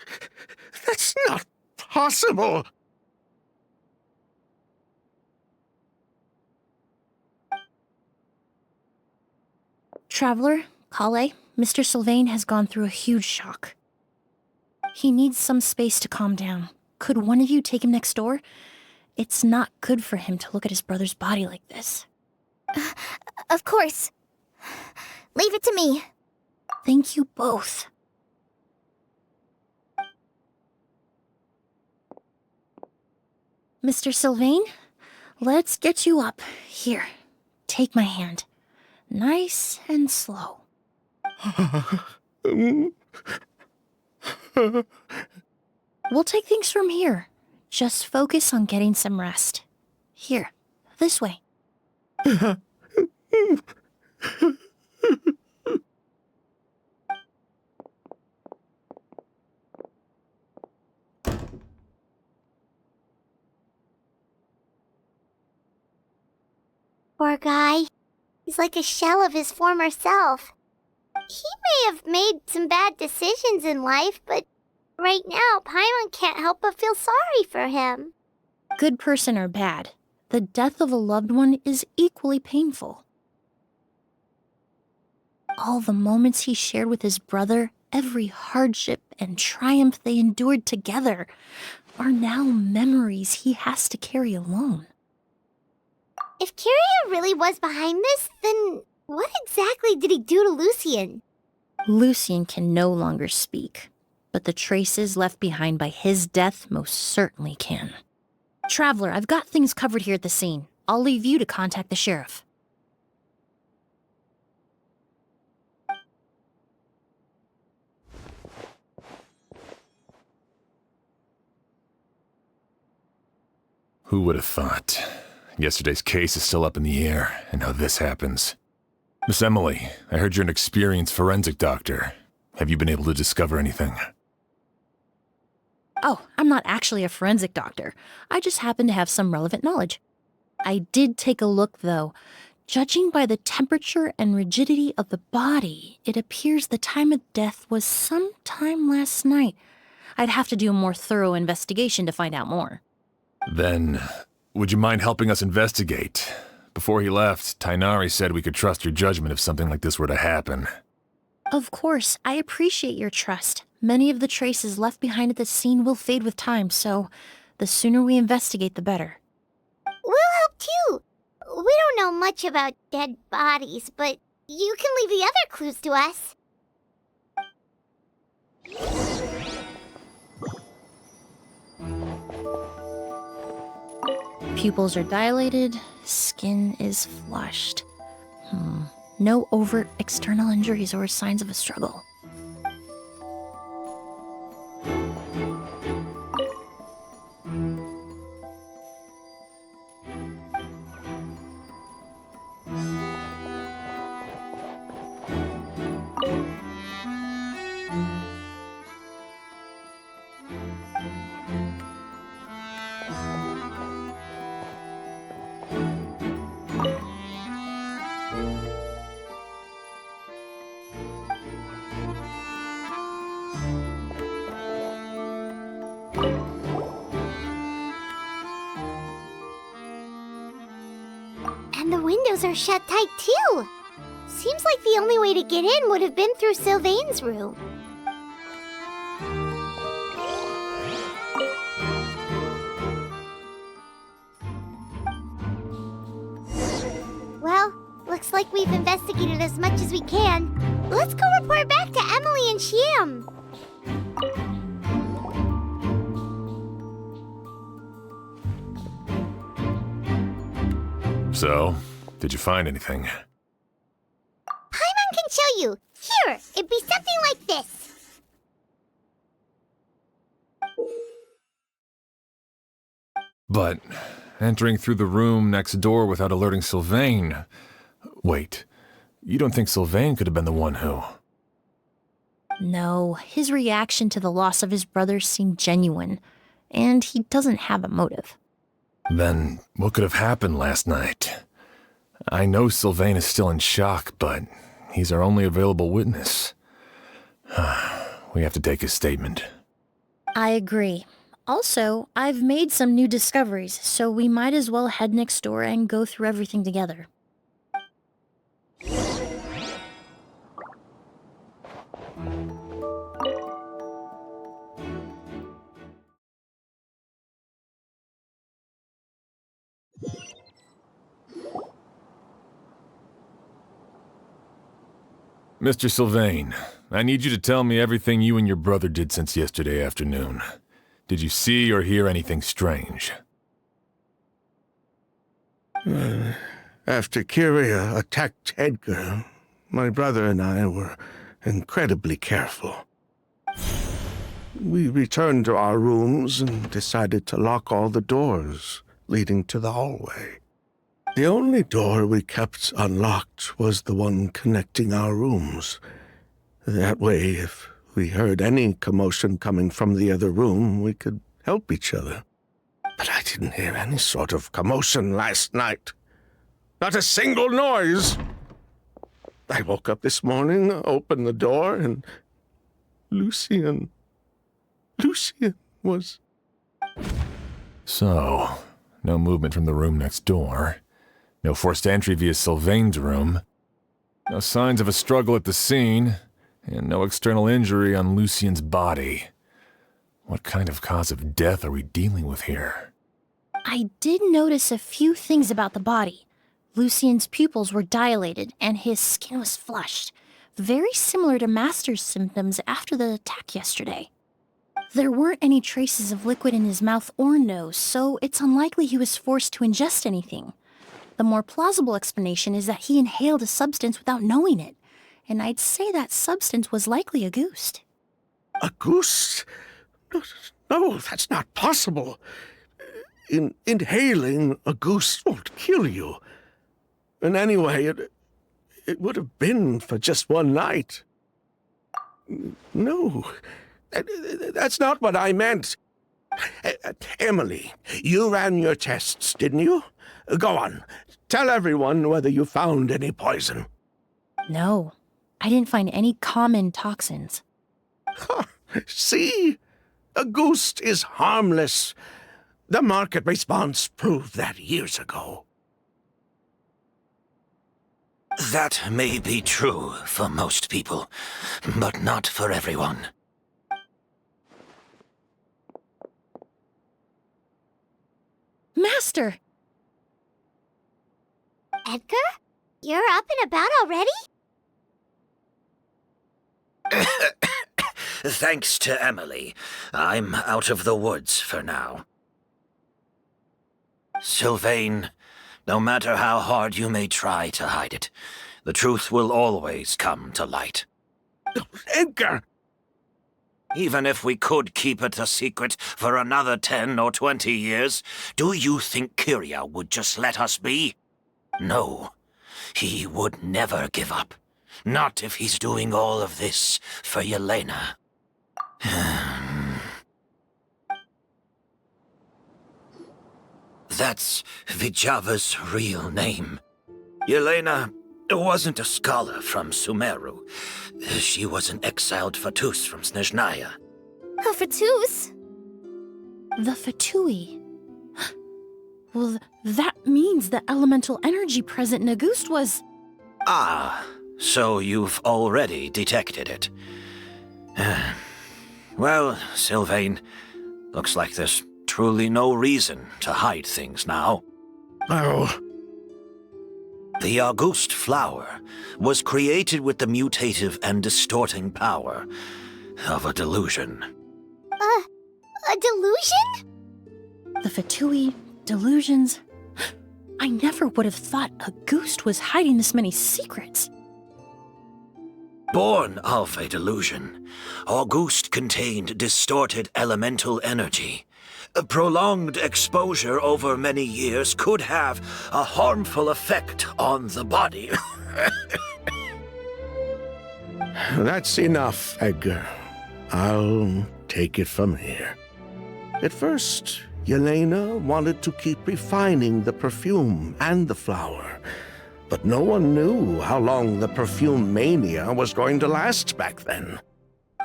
possible. Traveler, Kale, Mr. Sylvain has gone through a huge shock. He needs some space to calm down. Could one of you take him next door? It's not good for him to look at his brother's body like this. Of course. Leave it to me. Thank you both. Mr. Sylvain, let's get you up. Here, take my hand. Nice and slow. We'll take things from here. Just focus on getting some rest. Here, this way. Poor guy. He's like a shell of his former self. He may have made some bad decisions in life, but right now, Paimon can't help but feel sorry for him. Good person or bad, the death of a loved one is equally painful. All the moments he shared with his brother, every hardship and triumph they endured together, are now memories he has to carry alone. If Kiria really was behind this, then what exactly did he do to Lucien? Lucien can no longer speak, but the traces left behind by his death most certainly can. Traveler, I've got things covered here at the scene. I'll leave you to contact the sheriff. Who would have thought? Yesterday's case is still up in the air, and now this happens. Miss Emilie, I heard you're an experienced forensic doctor. Have you been able to discover anything? Oh, I'm not actually a forensic doctor. I just happen to have some relevant knowledge. I did take a look, though. Judging by the temperature and rigidity of the body, it appears the time of death was sometime last night. I'd have to do a more thorough investigation to find out more. Then, would you mind helping us investigate? Before he left, Tainari said we could trust your judgment if something like this were to happen. Of course, I appreciate your trust. Many of the traces left behind at the scene will fade with time, so the sooner we investigate, the better. We'll help too. We don't know much about dead bodies, but you can leave the other clues to us. Pupils are dilated, skin is flushed. No overt external injuries or signs of a struggle. And the windows are shut tight too. Seems like the only way to get in would have been through Sylvain's room. Well, looks like we've investigated as much as we can. Let's go report back to Emilie and Shiam. So, did you find anything? Paimon can show you. Here, it'd be something like this. But entering through the room next door without alerting Sylvain... Wait, you don't think Sylvain could have been the one who... No, his reaction to the loss of his brother seemed genuine, and he doesn't have a motive. Then, what could have happened last night? I know Sylvain is still in shock, but he's our only available witness. We have to take his statement. I agree. Also, I've made some new discoveries, so we might as well head next door and go through everything together. Mr. Sylvain, I need you to tell me everything you and your brother did since yesterday afternoon. Did you see or hear anything strange? After Kyria attacked Edgar, my brother and I were incredibly careful. We returned to our rooms and decided to lock all the doors leading to the hallway. The only door we kept unlocked was the one connecting our rooms. That way, if we heard any commotion coming from the other room, we could help each other. But I didn't hear any sort of commotion last night. Not a single noise. I woke up this morning, opened the door, and Lucian was... So, no movement from the room next door. No forced entry via Sylvain's room. No signs of a struggle at the scene. And no external injury on Lucian's body. What kind of cause of death are we dealing with here? I did notice a few things about the body. Lucian's pupils were dilated, and his skin was flushed. Very similar to Master's symptoms after the attack yesterday. There weren't any traces of liquid in his mouth or nose, so it's unlikely he was forced to ingest anything. The more plausible explanation is that he inhaled a substance without knowing it, and I'd say that substance was likely a ghost. A goose? No, that's not possible. Inhaling a goose won't kill you. And anyway, it would have been for just one night. No, that's not what I meant. Emilie, you ran your tests, didn't you? Go on, tell everyone whether you found any poison. No, I didn't find any common toxins. See? A ghost is harmless. The market response proved that years ago. That may be true for most people, but not for everyone. Master! Edgar? You're up and about already? Thanks to Emilie, I'm out of the woods for now. Sylvain, no matter how hard you may try to hide it, the truth will always come to light. Edgar! Even if we could keep it a secret for another 10 or 20 years, do you think Kyria would just let us be? No, he would never give up. Not if he's doing all of this for Yelena. That's Vijava's real name. Yelena wasn't a scholar from Sumeru. She was an exiled Fatus from Snezhnaya. A Fatus? The Fatui. Well, that means the elemental energy present in Auguste was... Ah, so you've already detected it. Well, Sylvain, looks like there's truly no reason to hide things now. Oh. The Auguste flower was created with the mutative and distorting power of a delusion. A delusion? The Fatui, delusions... I never would have thought Auguste was hiding this many secrets. Born of a delusion, Auguste contained distorted elemental energy. A prolonged exposure over many years could have a harmful effect on the body. That's enough, Edgar. I'll take it from here. At first, Yelena wanted to keep refining the perfume and the flower, but no one knew how long the perfume mania was going to last back then.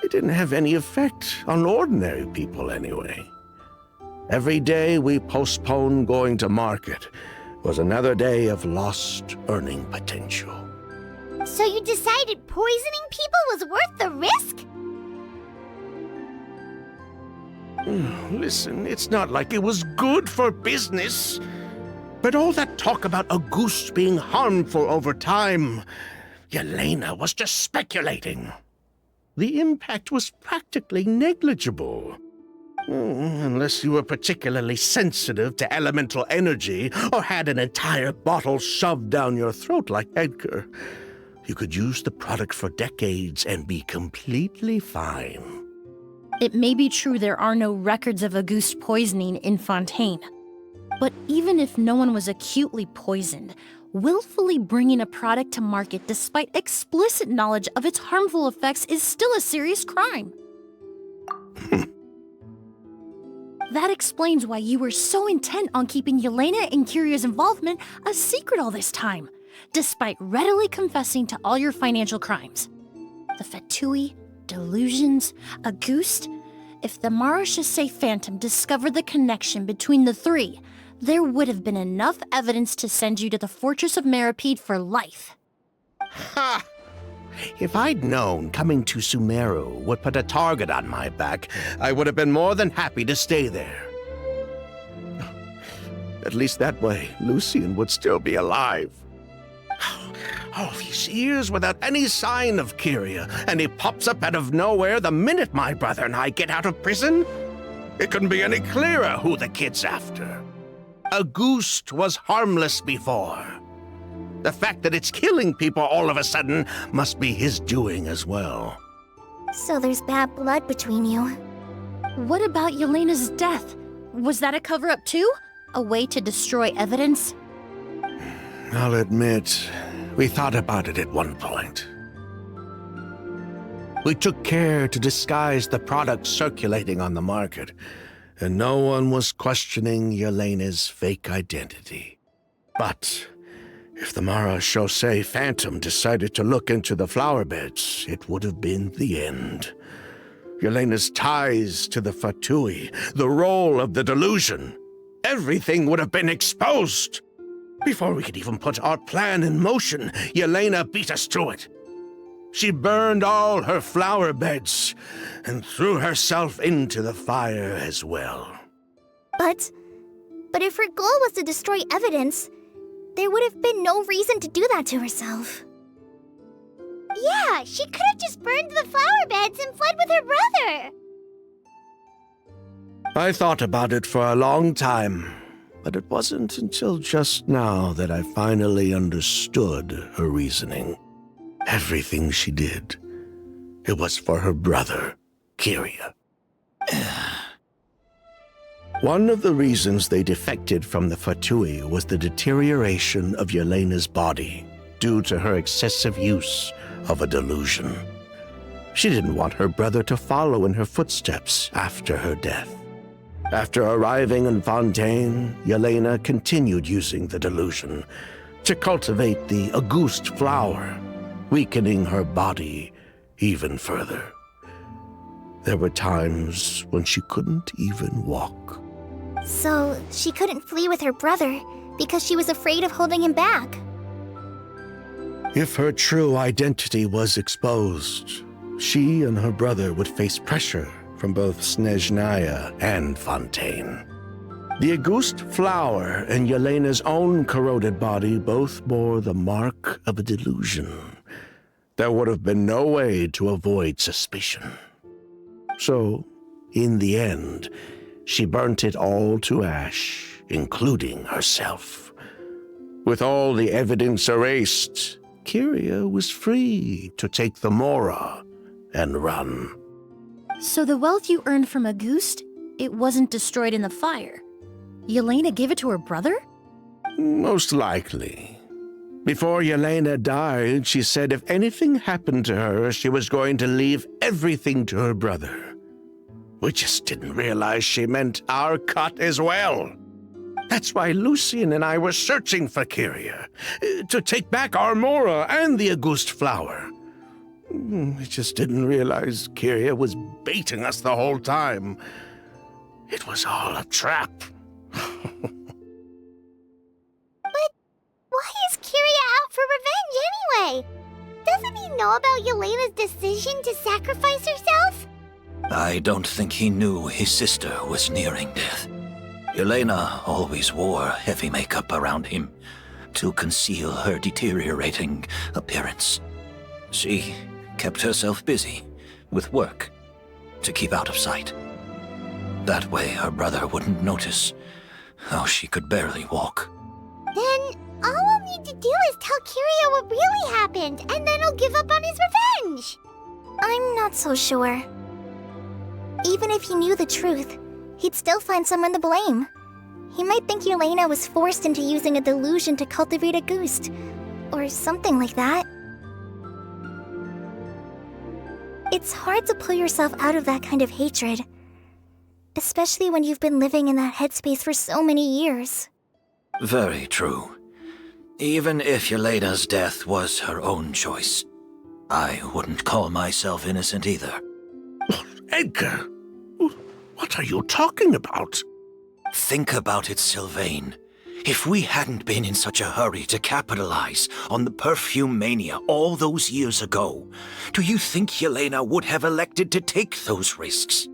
It didn't have any effect on ordinary people anyway. Every day we postponed going to market was another day of lost earning potential. So you decided poisoning people was worth the risk? Listen, it's not like it was good for business. But all that talk about Auguste being harmful over time, Yelena was just speculating. The impact was practically negligible. Unless you were particularly sensitive to elemental energy or had an entire bottle shoved down your throat like Edgar, you could use the product for decades and be completely fine. It may be true there are no records of Auguste poisoning in Fontaine. But even if no one was acutely poisoned, willfully bringing a product to market despite explicit knowledge of its harmful effects is still a serious crime. That explains why you were so intent on keeping Yelena and Kyria's involvement a secret all this time, despite readily confessing to all your financial crimes. The Fatui, delusions, Auguste. If the Marechaussee Phantom discovered the connection between the three, there would have been enough evidence to send you to the Fortress of Meripede for life. Ha! If I'd known coming to Sumeru would put a target on my back, I would have been more than happy to stay there. At least that way, Lucien would still be alive. All these years without any sign of Kyria, and he pops up out of nowhere the minute my brother and I get out of prison? It couldn't be any clearer who the kid's after. Auguste was harmless before. The fact that it's killing people all of a sudden must be his doing as well. So there's bad blood between you. What about Yelena's death? Was that a cover-up too? A way to destroy evidence? I'll admit, we thought about it at one point. We took care to disguise the product circulating on the market, and no one was questioning Yelena's fake identity. But if the Marechaussee Phantom decided to look into the flower beds, it would have been the end. Yelena's ties to the Fatui, the role of the delusion, everything would have been exposed. Before we could even put our plan in motion, Yelena beat us to it. She burned all her flower beds and threw herself into the fire as well. But if her goal was to destroy evidence, there would have been no reason to do that to herself. Yeah, she could have just burned the flower beds and fled with her brother. I thought about it for a long time, but it wasn't until just now that I finally understood her reasoning. Everything she did, it was for her brother, Kyria. One of the reasons they defected from the Fatui was the deterioration of Yelena's body due to her excessive use of a delusion. She didn't want her brother to follow in her footsteps after her death. After arriving in Fontaine, Yelena continued using the delusion to cultivate the Auguste flower, weakening her body even further. There were times when she couldn't even walk. So she couldn't flee with her brother because she was afraid of holding him back. If her true identity was exposed, she and her brother would face pressure from both Snezhnaya and Fontaine. The Auguste flower and Yelena's own corroded body both bore the mark of a delusion. There would have been no way to avoid suspicion. So, in the end, she burnt it all to ash, including herself. With all the evidence erased, Kyria was free to take the Mora and run. So the wealth you earned from Auguste, it wasn't destroyed in the fire. Yelena gave it to her brother? Most likely. Before Yelena died, she said if anything happened to her, she was going to leave everything to her brother. We just didn't realize she meant our cut as well. That's why Lucien and I were searching for Kyria, to take back our Mora and the Auguste flower. We just didn't realize Kyria was baiting us the whole time. It was all a trap. But why is Kyria out for revenge anyway? Doesn't he know about Yelena's decision to sacrifice herself? I don't think he knew his sister was nearing death. Yelena always wore heavy makeup around him to conceal her deteriorating appearance. She kept herself busy with work to keep out of sight. That way her brother wouldn't notice how she could barely walk. Then all we'll need to do is tell Kiria what really happened, and then he'll give up on his revenge. I'm not so sure. Even if he knew the truth, he'd still find someone to blame. He might think Yelena was forced into using a delusion to cultivate a ghost, or something like that. It's hard to pull yourself out of that kind of hatred, especially when you've been living in that headspace for so many years. Very true. Even if Yelena's death was her own choice, I wouldn't call myself innocent either. Edgar, what are you talking about? Think about it, Sylvain. If we hadn't been in such a hurry to capitalize on the perfume mania all those years ago, do you think Yelena would have elected to take those risks?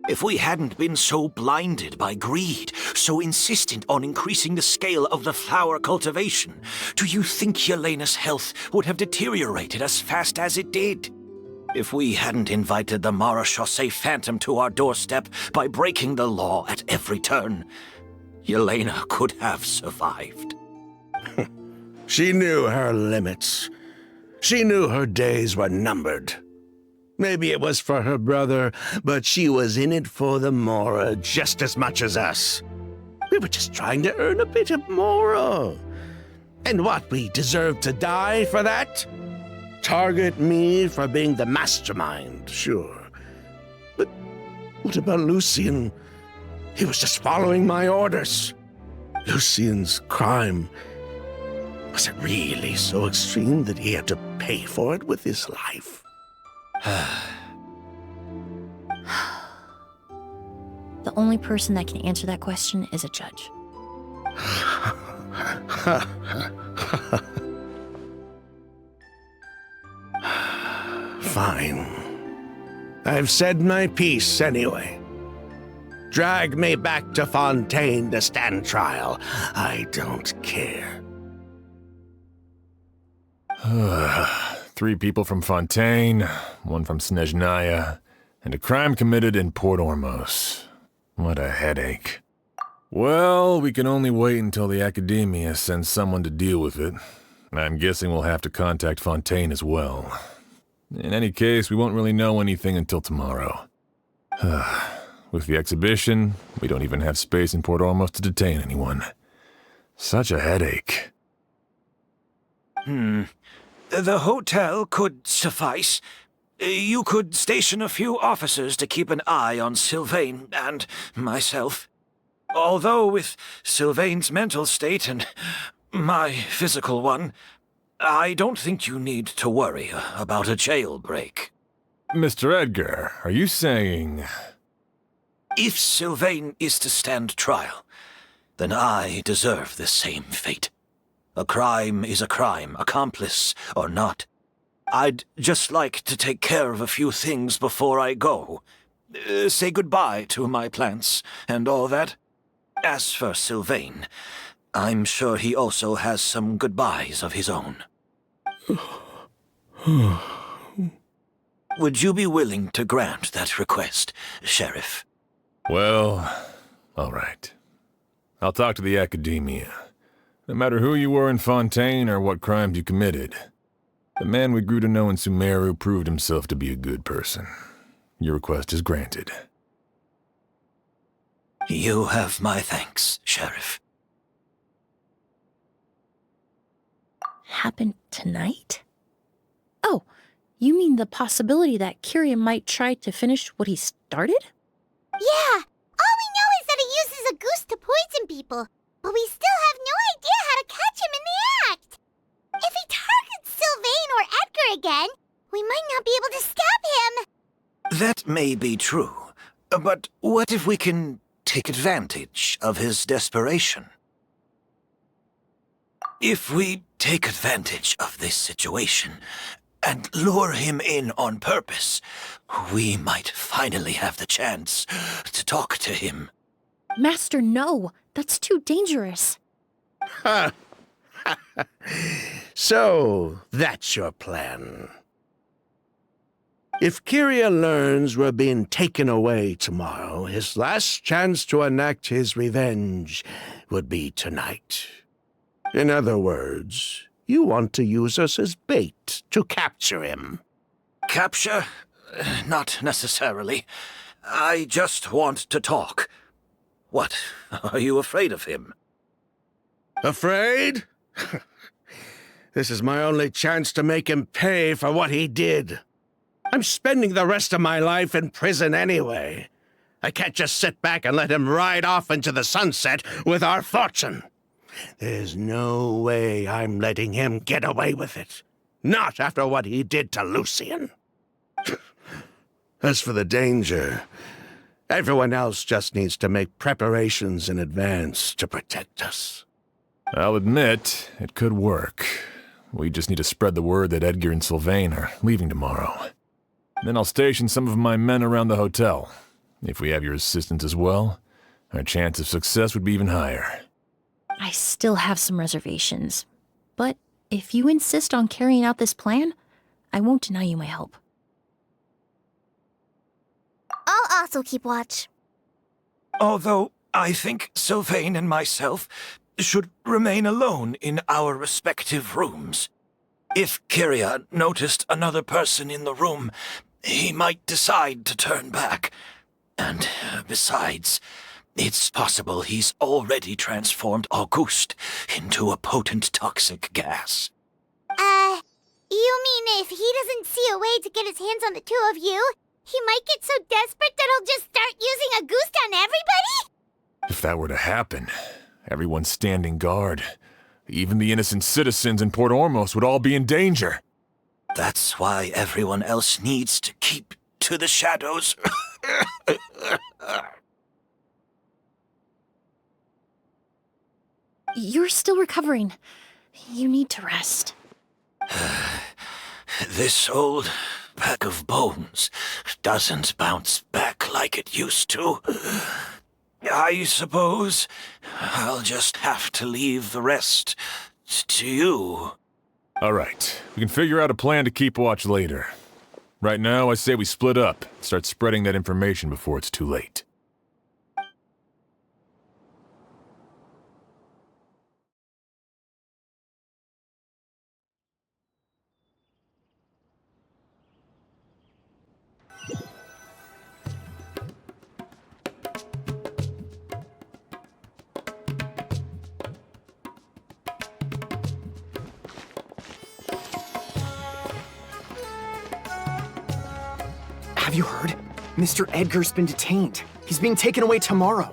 If we hadn't been so blinded by greed, so insistent on increasing the scale of the flower cultivation, do you think Yelena's health would have deteriorated as fast as it did? If we hadn't invited the Marechaussee Phantom to our doorstep by breaking the law at every turn, Yelena could have survived. She knew her limits. She knew her days were numbered. Maybe it was for her brother, but she was in it for the Mora just as much as us. We were just trying to earn a bit of Mora. And what, we deserve to die for that? Target me for being the mastermind, sure. But what about Lucien? He was just following my orders. Lucien's crime, was it really so extreme that he had to pay for it with his life? The only person that can answer that question is a judge. Fine. I've said my piece anyway. Drag me back to Fontaine to stand trial. I don't care. 3 people from Fontaine, 1 from Snezhnaya, and a crime committed in Port Ormos. What a headache. Well, we can only wait until the Academia sends someone to deal with it. I'm guessing we'll have to contact Fontaine as well. In any case, we won't really know anything until tomorrow. With the exhibition, we don't even have space in Port Ormos to detain anyone. Such a headache. The hotel could suffice. You could station a few officers to keep an eye on Sylvain and myself. Although with Sylvain's mental state and my physical one, I don't think you need to worry about a jailbreak. Mr. Edgar, are you saying... If Sylvain is to stand trial, then I deserve the same fate. A crime is a crime, accomplice or not. I'd just like to take care of a few things before I go. Say goodbye to my plants and all that. As for Sylvain, I'm sure he also has some goodbyes of his own. Would you be willing to grant that request, Sheriff? Well, all right. I'll talk to the Academia. No matter who you were in Fontaine or what crimes you committed, the man we grew to know in Sumeru proved himself to be a good person. Your request is granted. You have my thanks, Sheriff. Happened tonight? Oh, you mean the possibility that Kiria might try to finish what he started? Yeah, all we know is that he uses a goose to poison people, but we still have no idea how to catch him in the act. If he targets Sylvain or Edgar again, we might not be able to stop him. That may be true, but what if we can take advantage of his desperation? If we take advantage of this situation and lure him in on purpose, we might finally have the chance to talk to him. Master, no. That's too dangerous. So, that's your plan. If Kyria learns we're being taken away tomorrow, his last chance to enact his revenge would be tonight. In other words, you want to use us as bait to capture him. Capture? Not necessarily. I just want to talk. What? Are you afraid of him? Afraid? This is my only chance to make him pay for what he did. I'm spending the rest of my life in prison anyway. I can't just sit back and let him ride off into the sunset with our fortune. There's no way I'm letting him get away with it. Not after what he did to Lucian. As for the danger, everyone else just needs to make preparations in advance to protect us. I'll admit, it could work. We just need to spread the word that Edgar and Sylvain are leaving tomorrow. Then I'll station some of my men around the hotel. If we have your assistance as well, our chance of success would be even higher. I still have some reservations, but if you insist on carrying out this plan, I won't deny you my help. I'll also keep watch. Although I think Sylvain and myself should remain alone in our respective rooms. If Kyria noticed another person in the room, he might decide to turn back. And besides, it's possible he's already transformed Auguste into a potent toxic gas. You mean if he doesn't see a way to get his hands on the two of you, he might get so desperate that he'll just start using Auguste on everybody? If that were to happen, everyone standing guard, even the innocent citizens in Port Ormos would all be in danger. That's why everyone else needs to keep to the shadows. You're still recovering. You need to rest. This old pack of bones doesn't bounce back like it used to. I suppose I'll just have to leave the rest to you. All right, we can figure out a plan to keep watch later. Right now, I say we split up, start spreading that information before it's too late. Have you heard? Mr. Edgar's been detained. He's being taken away tomorrow.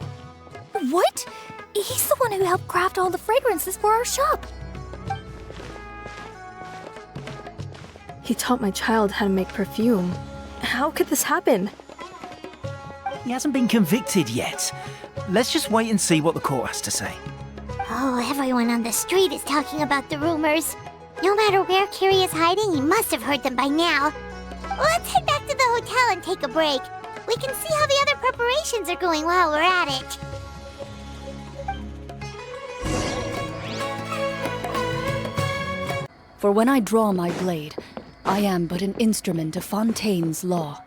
What? He's the one who helped craft all the fragrances for our shop. He taught my child how to make perfume. How could this happen? He hasn't been convicted yet. Let's just wait and see what the court has to say. Oh, everyone on the street is talking about the rumors. No matter where Kyria is hiding, he must have heard them by now. Let's head back to the hotel and take a break. We can see how the other preparations are going while we're at it. For when I draw my blade, I am but an instrument of Fontaine's law.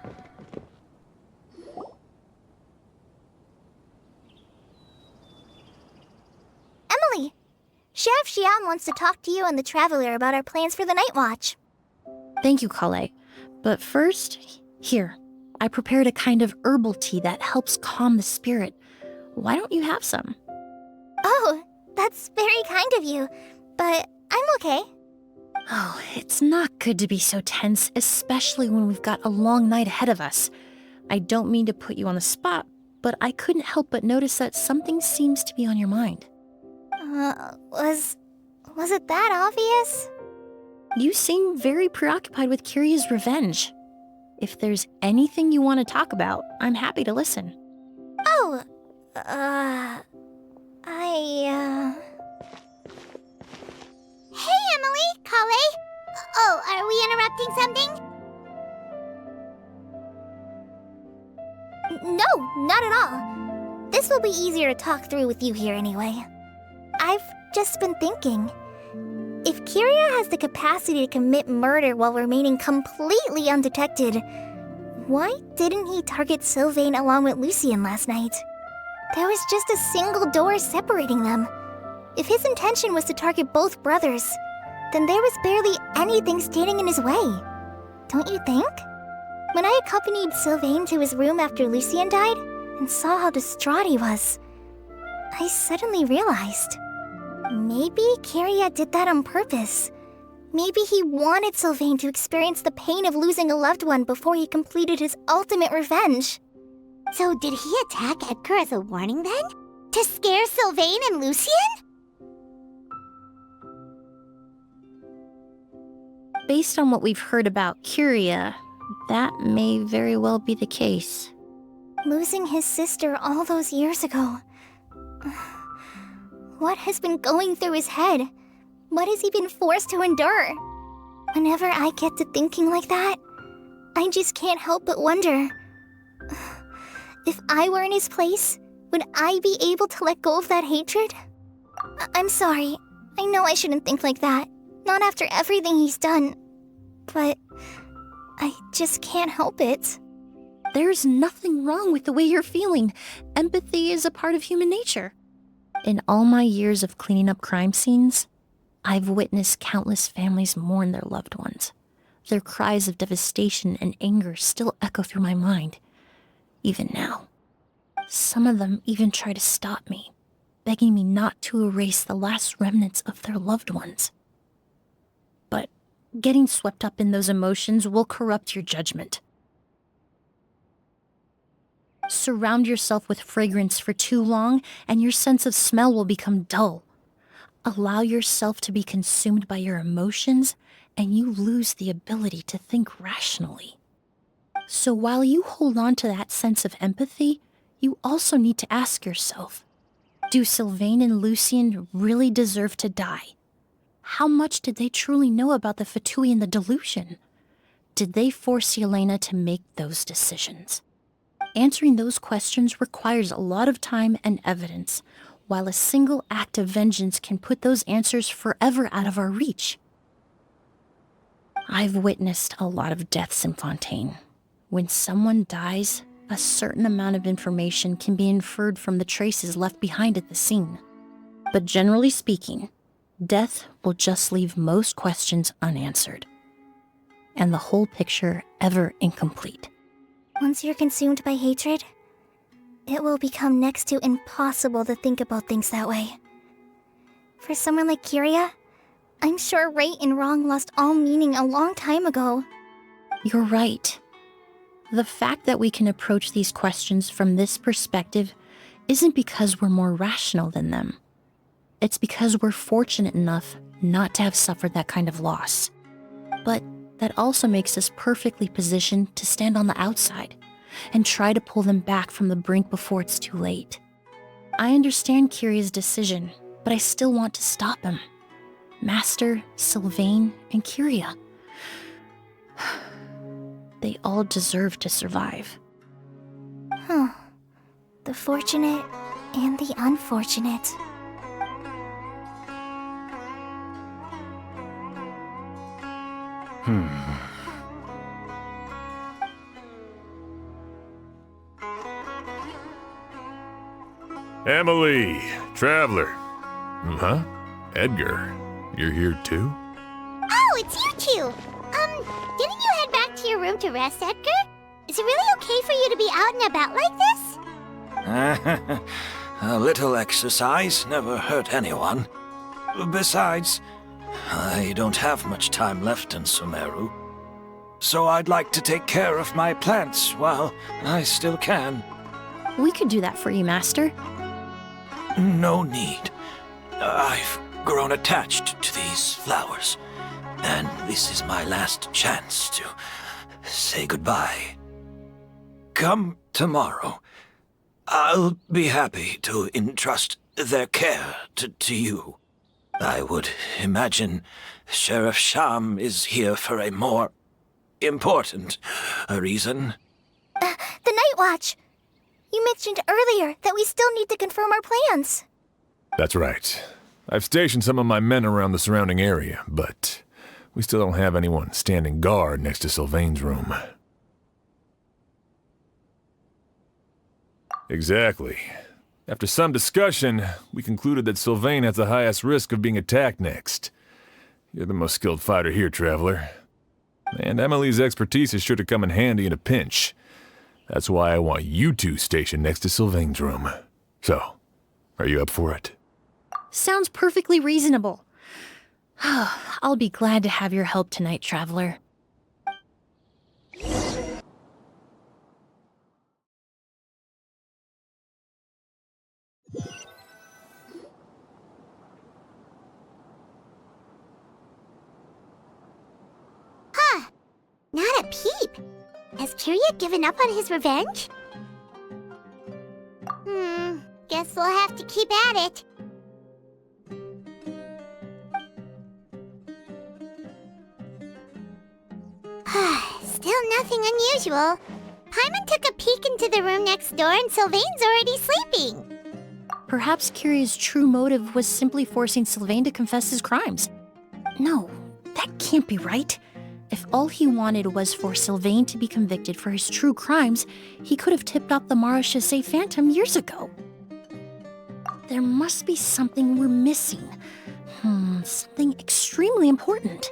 Emilie, Sheriff Xian wants to talk to you and the Traveler about our plans for the night watch. Thank you, Kale. But first, here, I prepared a kind of herbal tea that helps calm the spirit. Why don't you have some? Oh, that's very kind of you, but I'm okay. Oh, it's not good to be so tense, especially when we've got a long night ahead of us. I don't mean to put you on the spot, but I couldn't help but notice that something seems to be on your mind. Was it that obvious? You seem very preoccupied with Kyria's revenge. If there's anything you want to talk about, I'm happy to listen. Oh, Hey, Emilie, Kale. Oh, are we interrupting something? No, not at all. This will be easier to talk through with you here anyway. I've just been thinking. If Kyria has the capacity to commit murder while remaining completely undetected, Why didn't he target Sylvain along with Lucien last night? There was just a single door separating them. If his intention was to target both brothers, then there was barely anything standing in his way. Don't you think? When I accompanied Sylvain to his room after Lucien died and saw how distraught he was, I suddenly realized. Maybe Kyria did that on purpose. Maybe he wanted Sylvain to experience the pain of losing a loved one before he completed his ultimate revenge. So did he attack Edgar as a warning then? To scare Sylvain and Lucien? Based on what we've heard about Kyria, that may very well be the case. Losing his sister all those years ago. What has been going through his head? What has he been forced to endure? Whenever I get to thinking like that, I just can't help but wonder. If I were in his place, would I be able to let go of that hatred? I'm sorry. I know I shouldn't think like that. Not after everything he's done. But I just can't help it. There's nothing wrong with the way you're feeling. Empathy is a part of human nature. In all my years of cleaning up crime scenes, I've witnessed countless families mourn their loved ones. Their cries of devastation and anger still echo through my mind, even now. Some of them even try to stop me, begging me not to erase the last remnants of their loved ones. But getting swept up in those emotions will corrupt your judgment. Surround yourself with fragrance for too long, and your sense of smell will become dull. Allow yourself to be consumed by your emotions, and you lose the ability to think rationally. So while you hold on to that sense of empathy, you also need to ask yourself, do Sylvain and Lucien really deserve to die? How much did they truly know about the Fatui and the delusion? Did they force Yelena to make those decisions? Answering those questions requires a lot of time and evidence, while a single act of vengeance can put those answers forever out of our reach. I've witnessed a lot of deaths in Fontaine. When someone dies, a certain amount of information can be inferred from the traces left behind at the scene. But generally speaking, death will just leave most questions unanswered, and the whole picture ever incomplete. Once you're consumed by hatred, it will become next to impossible to think about things that way. For someone like Kyria, I'm sure right and wrong lost all meaning a long time ago. You're right. The fact that we can approach these questions from this perspective isn't because we're more rational than them. It's because we're fortunate enough not to have suffered that kind of loss. But that also makes us perfectly positioned to stand on the outside and try to pull them back from the brink before it's too late. I understand Kyria's decision, but I still want to stop him. Master, Sylvain, and Kyria. They all deserve to survive. The fortunate and the unfortunate. Emilie, Traveler. Huh? Edgar, you're here too? Oh, it's you two! Didn't you head back to your room to rest, Edgar? Is it really okay for you to be out and about like this? A little exercise never hurt anyone. Besides, I don't have much time left in Sumeru. So I'd like to take care of my plants while I still can. We could do that for you, Master. No need. I've grown attached to these flowers, and this is my last chance to say goodbye. Come tomorrow. I'll be happy to entrust their care to you. I would imagine Sheriff Sham is here for a more important reason. The Night Watch! You mentioned earlier that we still need to confirm our plans. That's right. I've stationed some of my men around the surrounding area, but we still don't have anyone standing guard next to Sylvain's room. Exactly. After some discussion, we concluded that Sylvain has the highest risk of being attacked next. You're the most skilled fighter here, Traveler. And Emilie's expertise is sure to come in handy in a pinch. That's why I want you two stationed next to Sylvain's room. So, are you up for it? Sounds perfectly reasonable. I'll be glad to have your help tonight, Traveler. Huh. Not a peep. Has Kirya given up on his revenge? Guess we'll have to keep at it. Still nothing unusual. Paimon took a peek into the room next door and Sylvain's already sleeping. Perhaps Kirya's true motive was simply forcing Sylvain to confess his crimes. No, that can't be right. If all he wanted was for Sylvain to be convicted for his true crimes, he could have tipped off the Marechaussee Phantom years ago. There must be something we're missing. Something extremely important.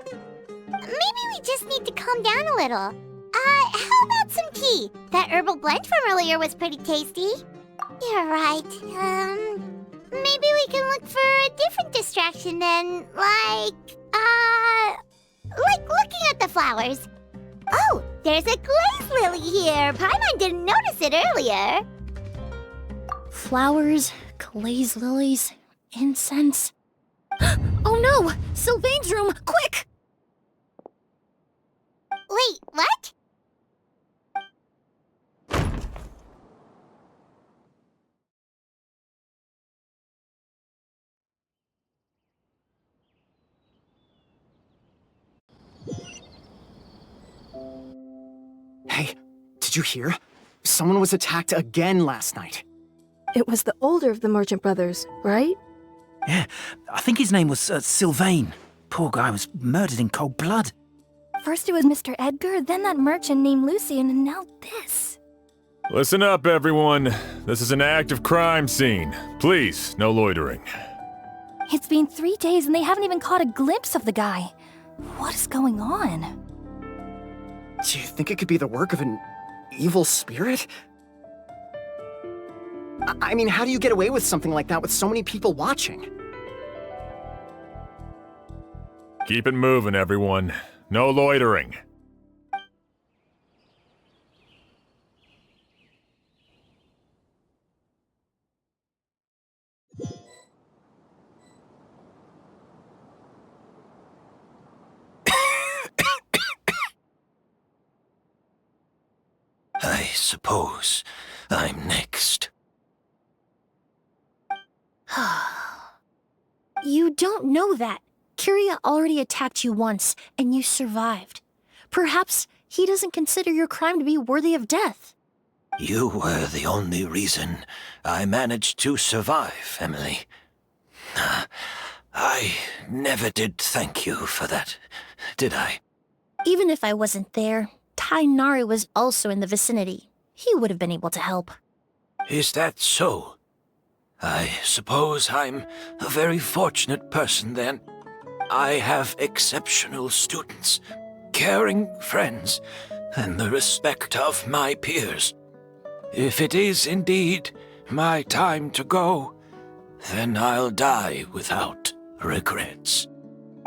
Maybe we just need to calm down a little. How about some tea? That herbal blend from earlier was pretty tasty. You're right. Maybe we can look for a different distraction then, like looking at the flowers. Oh, there's a glaze lily here. Paimon didn't notice it earlier. Flowers, glaze lilies, incense. Oh no! Sylvain's room! Quick! Wait, what? Hey, did you hear? Someone was attacked again last night. It was the older of the merchant brothers, right? Yeah, I think his name was Sylvain. Poor guy was murdered in cold blood. First it was Mr. Edgar, then that merchant named Lucian, and now this. Listen up, everyone. This is an active crime scene. Please, no loitering. It's been 3 days and they haven't even caught a glimpse of the guy. What is going on? Do you think it could be the work of an evil spirit? I mean, how do you get away with something like that with so many people watching? Keep it moving, everyone. No loitering. I suppose I'm next. You don't know that. Kirya already attacked you once, and you survived. Perhaps he doesn't consider your crime to be worthy of death. You were the only reason I managed to survive, Emilie. I never did thank you for that, did I? Even if I wasn't there, Tainari was also in the vicinity. He would have been able to help. Is that so? I suppose I'm a very fortunate person then. I have exceptional students, caring friends, and the respect of my peers. If it is indeed my time to go, then I'll die without regrets.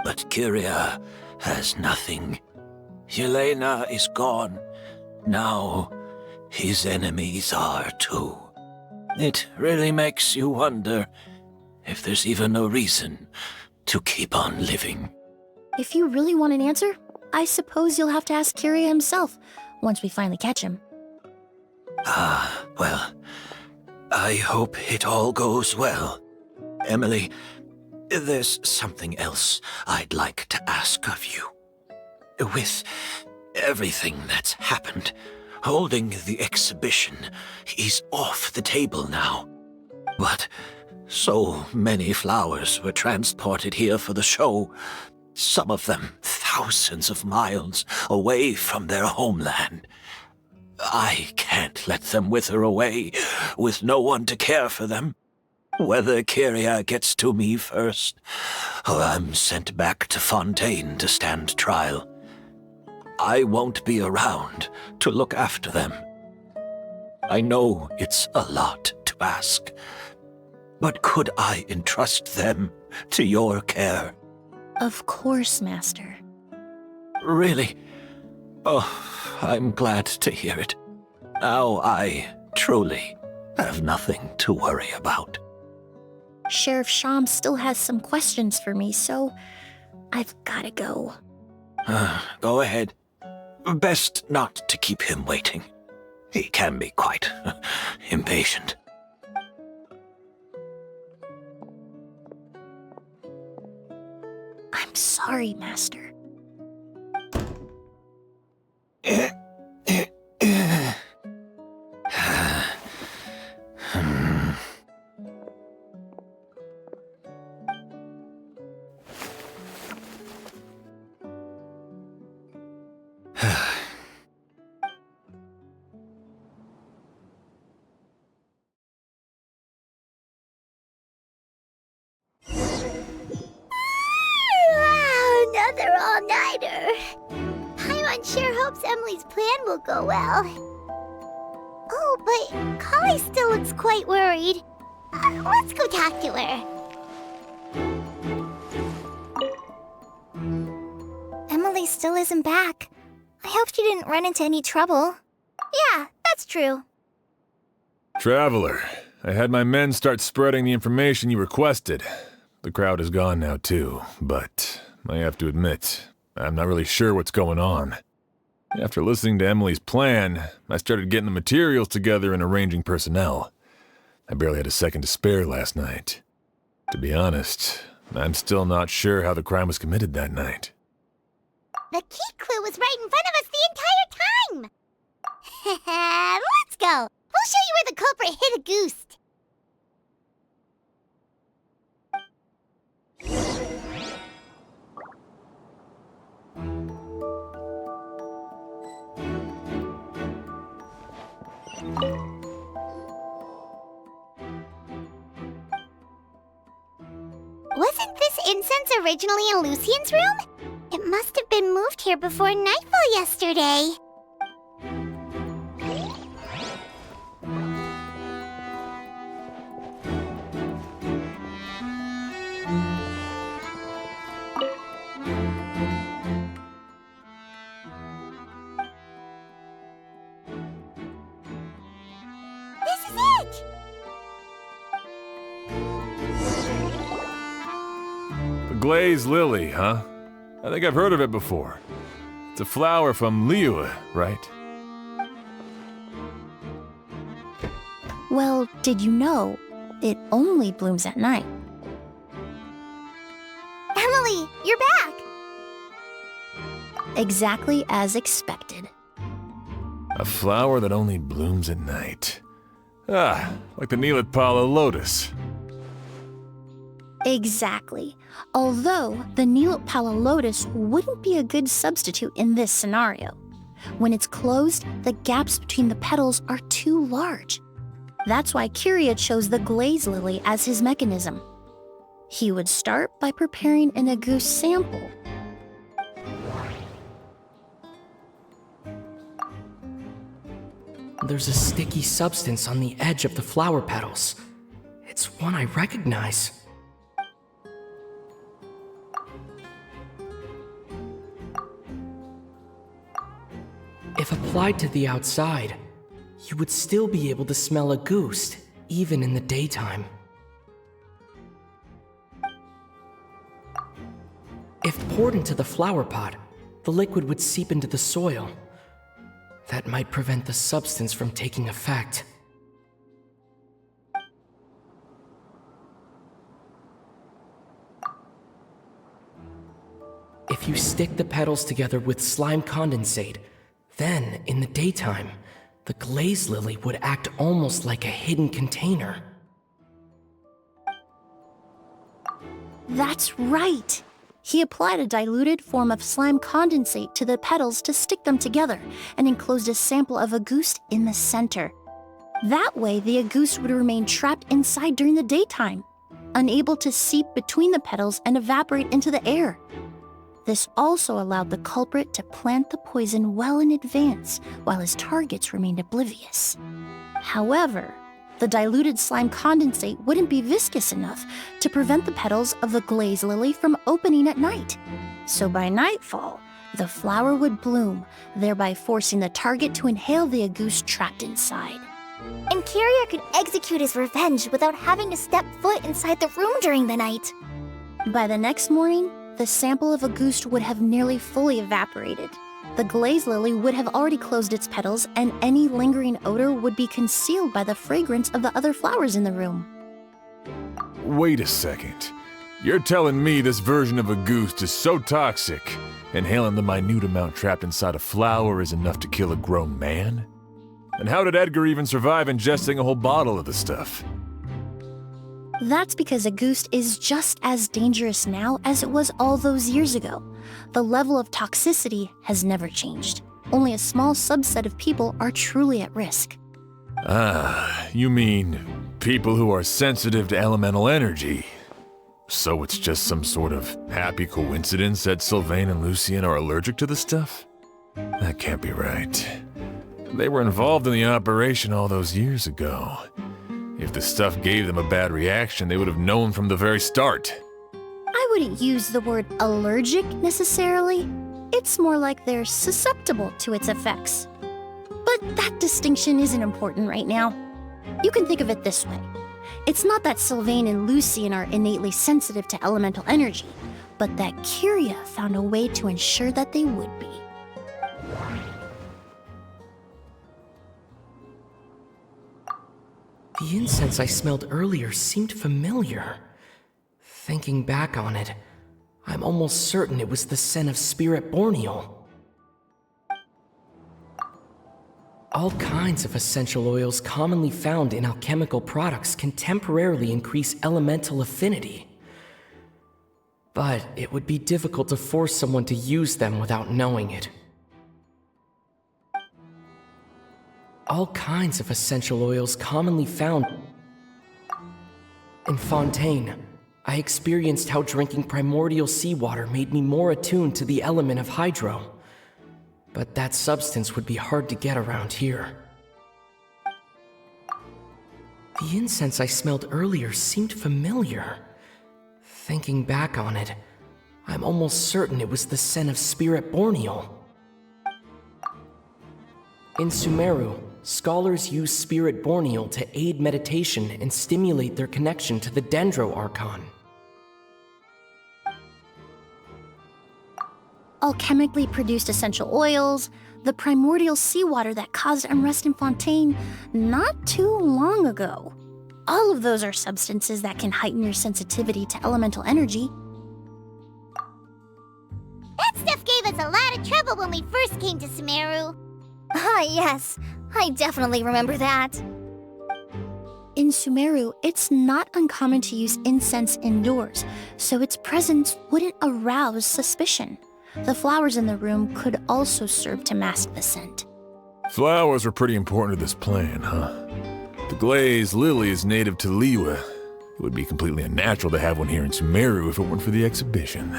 But Kirya has nothing. Yelena is gone. Now his enemies are too. It really makes you wonder if there's even a reason to keep on living. If you really want an answer, I suppose you'll have to ask Kirya himself, once we finally catch him. Well, I hope it all goes well. Emilie, there's something else I'd like to ask of you. With everything that's happened, holding the exhibition is off the table now. But so many flowers were transported here for the show, some of them thousands of miles away from their homeland. I can't let them wither away with no one to care for them. Whether Kyria gets to me first, or I'm sent back to Fontaine to stand trial, I won't be around to look after them. I know it's a lot to ask, but could I entrust them to your care? Of course, Master. Really? Oh, I'm glad to hear it. Now I truly have nothing to worry about. Sheriff Sham still has some questions for me, so I've gotta go. Go ahead. Best not to keep him waiting. He can be quite impatient. I'm sorry, Master. Another all-nighter. Paimon sure hopes Emilie's plan will go well. Oh, but Kali still looks quite worried. Let's go talk to her. Emilie still isn't back. I hope she didn't run into any trouble. Yeah, that's true. Traveler, I had my men start spreading the information you requested. The crowd is gone now too, but I have to admit, I'm not really sure what's going on. After listening to Emilie's plan, I started getting the materials together and arranging personnel. I barely had a second to spare last night. To be honest, I'm still not sure how the crime was committed that night. The key clue was right in front of us the entire time! Let's go! We'll show you where the culprit hid a goose! Wasn't this incense originally in Lucien's room? It must have been moved here before nightfall yesterday. This is it! The glazed lily, huh? I think I've heard of it before. It's a flower from Liyue, right? Well, did you know it only blooms at night? Emilie, you're back! Exactly as expected. A flower that only blooms at night. Ah, like the Neelatpala lotus. Exactly. Although the Neelatpala lotus wouldn't be a good substitute in this scenario. When it's closed, the gaps between the petals are too large. That's why Kyria chose the glaze lily as his mechanism. He would start by preparing an agouti sample. There's a sticky substance on the edge of the flower petals. It's one I recognize. If applied to the outside, you would still be able to smell a goose, even in the daytime. If poured into the flower pot, the liquid would seep into the soil. That might prevent the substance from taking effect. If you stick the petals together with slime condensate, then, in the daytime, the glaze lily would act almost like a hidden container. That's right. He applied a diluted form of slime condensate to the petals to stick them together and enclosed a sample of Auguste in the center. That way, the Auguste would remain trapped inside during the daytime, unable to seep between the petals and evaporate into the air. This also allowed the culprit to plant the poison well in advance while his targets remained oblivious. However, the diluted slime condensate wouldn't be viscous enough to prevent the petals of the glaze lily from opening at night. So by nightfall, the flower would bloom, thereby forcing the target to inhale the Auguste trapped inside. And Kyria could execute his revenge without having to step foot inside the room during the night. By the next morning, the sample of Auguste would have nearly fully evaporated. The glaze lily would have already closed its petals, and any lingering odor would be concealed by the fragrance of the other flowers in the room. Wait a second. You're telling me this version of Auguste is so toxic, inhaling the minute amount trapped inside a flower is enough to kill a grown man? And how did Edgar even survive ingesting a whole bottle of the stuff? That's because Auguste is just as dangerous now as it was all those years ago. The level of toxicity has never changed. Only a small subset of people are truly at risk. Ah, you mean people who are sensitive to elemental energy. So it's just some sort of happy coincidence that Sylvain and Lucien are allergic to the stuff? That can't be right. They were involved in the operation all those years ago. If the stuff gave them a bad reaction, they would have known from the very start. I wouldn't use the word allergic necessarily. It's more like they're susceptible to its effects. But that distinction isn't important right now. You can think of it this way. It's not that Sylvain and Lucien are innately sensitive to elemental energy, but that Kyria found a way to ensure that they would be. The incense I smelled earlier seemed familiar. Thinking back on it, I'm almost certain it was the scent of spirit borneal. All kinds of essential oils commonly found in alchemical products can temporarily increase elemental affinity. But it would be difficult to force someone to use them without knowing it. All kinds of essential oils commonly found in Fontaine. I experienced how drinking primordial seawater made me more attuned to the element of hydro. But that substance would be hard to get around here. The incense I smelled earlier seemed familiar. Thinking back on it, I'm almost certain it was the scent of spirit borneal. In Sumeru, scholars use spirit borneal to aid meditation and stimulate their connection to the Dendro Archon. Alchemically produced essential oils, the primordial seawater that caused unrest in Fontaine not too long ago. All of those are substances that can heighten your sensitivity to elemental energy. That stuff gave us a lot of trouble when we first came to Sumeru. Ah, yes. I definitely remember that. In Sumeru, it's not uncommon to use incense indoors, so its presence wouldn't arouse suspicion. The flowers in the room could also serve to mask the scent. Flowers are pretty important to this plan, huh? The glaze lily is native to Liyue. It would be completely unnatural to have one here in Sumeru if it weren't for the exhibition.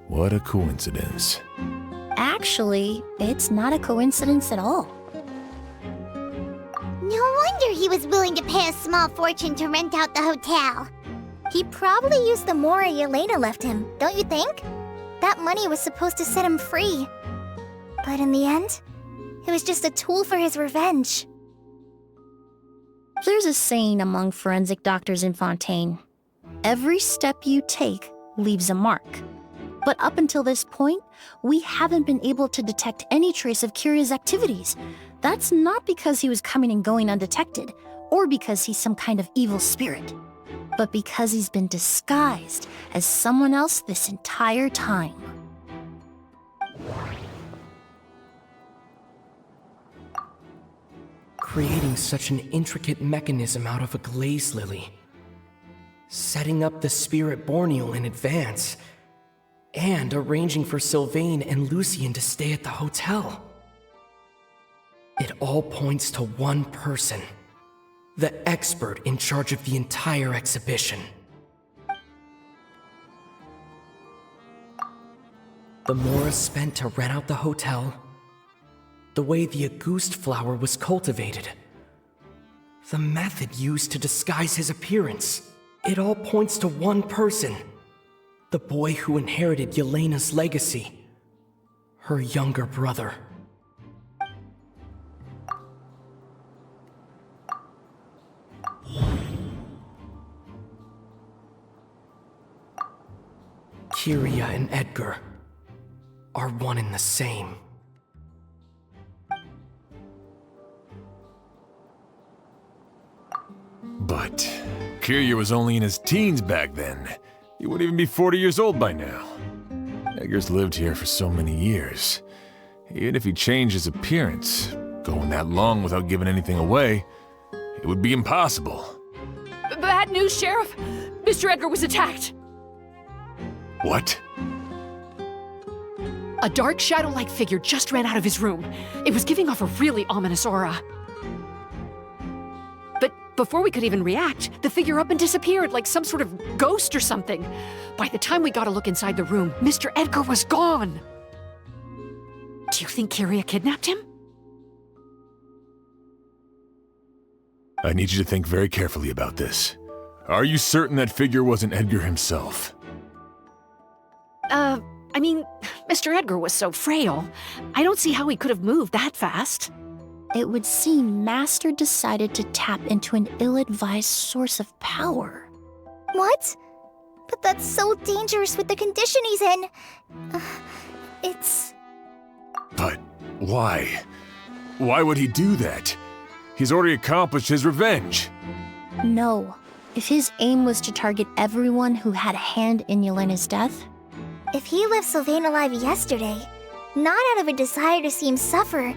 What a coincidence. Actually, it's not a coincidence at all. No wonder he was willing to pay a small fortune to rent out the hotel. He probably used the mora Elena left him, don't you think? That money was supposed to set him free. But in the end, it was just a tool for his revenge. There's a saying among forensic doctors in Fontaine. Every step you take leaves a mark. But up until this point, we haven't been able to detect any trace of Kyria's activities. That's not because he was coming and going undetected, or because he's some kind of evil spirit, but because he's been disguised as someone else this entire time. Creating such an intricate mechanism out of a glaze lily. Setting up the spirit borneal in advance. and arranging for Sylvain and Lucien to stay at the hotel. It all points to one person, the expert in charge of the entire exhibition. The Mora spent to rent out the hotel, the way the Auguste flower was cultivated, the method used to disguise his appearance. It all points to one person, the boy who inherited Yelena's legacy, her younger brother. Kyria and Edgar are one and the same. But Kyria was only in his teens back then. He wouldn't even be 40 years old by now. Edgar's lived here for so many years. Even if he changed his appearance, going that long without giving anything away, it would be impossible. Bad news, Sheriff! Mr. Edgar was attacked! What? A dark shadow-like figure just ran out of his room. It was giving off a really ominous aura. But before we could even react, the figure up and disappeared like some sort of ghost or something. By the time we got a look inside the room, Mr. Edgar was gone! Do you think Kyria kidnapped him? I need you to think very carefully about this. Are you certain that figure wasn't Edgar himself? I mean, Mr. Edgar was so frail. I don't see how he could have moved that fast. It would seem Master decided to tap into an ill-advised source of power. What? But that's so dangerous with the condition he's in. It's... But why? Why would he do that? He's already accomplished his revenge. No. If his aim was to target everyone who had a hand in Yelena's death... If he left Sylvain alive yesterday, not out of a desire to see him suffer,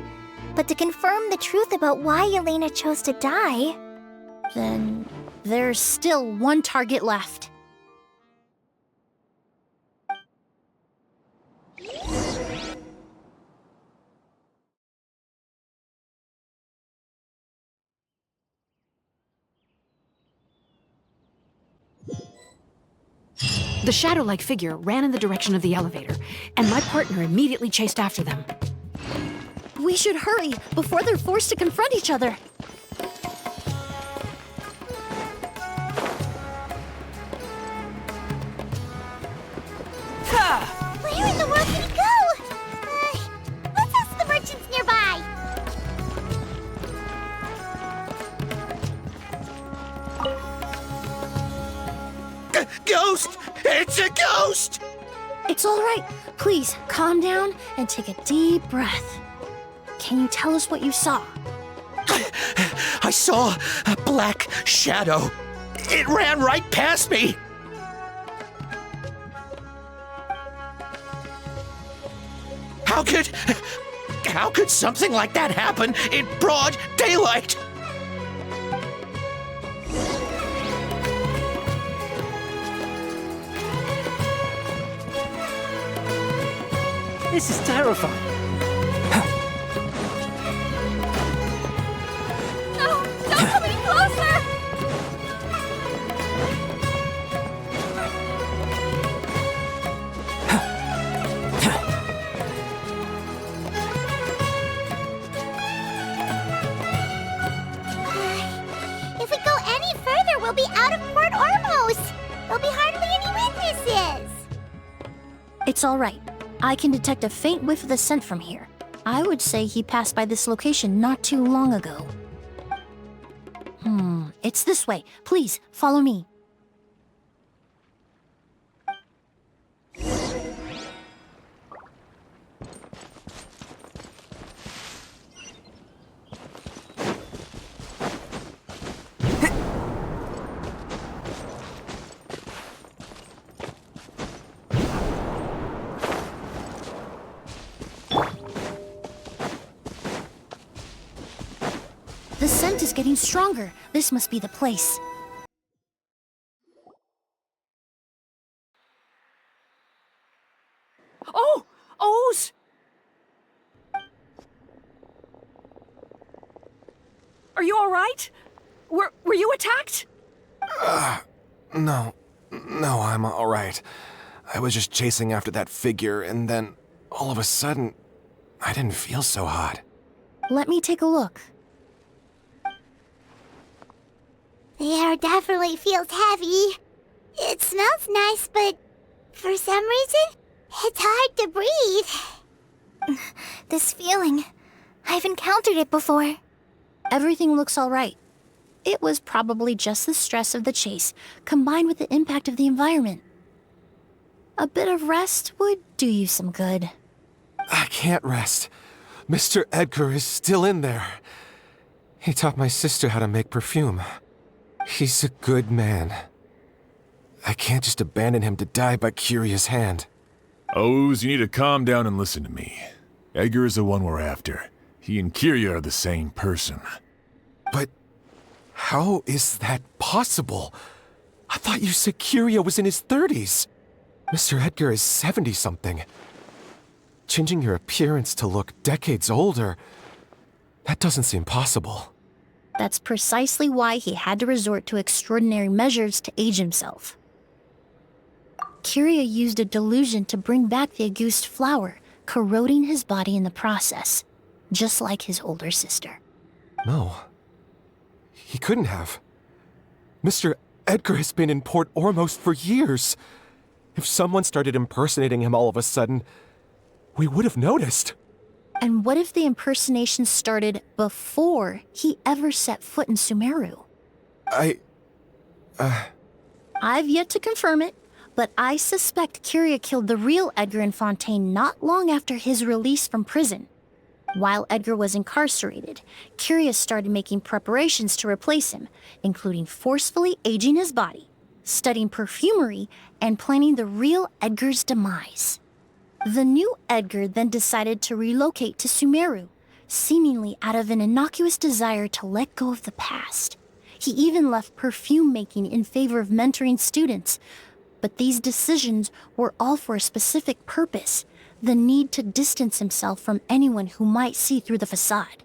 but to confirm the truth about why Yelena chose to die... Then there's still one target left. The shadow-like figure ran in the direction of the elevator, and my partner immediately chased after them. We should hurry before they're forced to confront each other. Where in the world did he go? Let's ask the merchants nearby. Ghost! It's a ghost! It's all right. Please, calm down and take a deep breath. Can you tell us what you saw? I saw a black shadow. It ran right past me. How could something like that happen in broad daylight? This is terrifying. No! Don't come any closer! If we go any further, we'll be out of Port Ormos. There'll be hardly any witnesses. It's all right. I can detect a faint whiff of the scent from here. I would say he passed by this location not too long ago. It's this way. Please, follow me. The scent is getting stronger. This must be the place. Oh! O's! Are you alright? Were you attacked? No, I'm alright. I was just chasing after that figure, and then, all of a sudden, I didn't feel so hot. Let me take a look. The air definitely feels heavy. It smells nice, but for some reason, it's hard to breathe. This feeling, I've encountered it before. Everything looks alright. It was probably just the stress of the chase, combined with the impact of the environment. A bit of rest would do you some good. I can't rest. Mr. Edgar is still in there. He taught my sister how to make perfume. He's a good man. I can't just abandon him to die by Curia's hand. O's, you need to calm down and listen to me. Edgar is the one we're after. He and Curia are the same person. But how is that possible? I thought you said Curia was in his 30s. Mr. Edgar is 70-something. Changing your appearance to look decades older, that doesn't seem possible. That's precisely why he had to resort to extraordinary measures to age himself. Curia used a delusion to bring back the Auguste flower, corroding his body in the process, just like his older sister. No. He couldn't have. Mr. Edgar has been in Port Ormos for years. If someone started impersonating him all of a sudden, we would have noticed. And what if the impersonation started before he ever set foot in Sumeru? I've yet to confirm it, but I suspect Curia killed the real Edgar in Fontaine not long after his release from prison. While Edgar was incarcerated, Curia started making preparations to replace him, including forcefully aging his body, studying perfumery, and planning the real Edgar's demise. The new Edgar then decided to relocate to Sumeru, seemingly out of an innocuous desire to let go of the past. He even left perfume making in favor of mentoring students. But these decisions were all for a specific purpose: the need to distance himself from anyone who might see through the facade.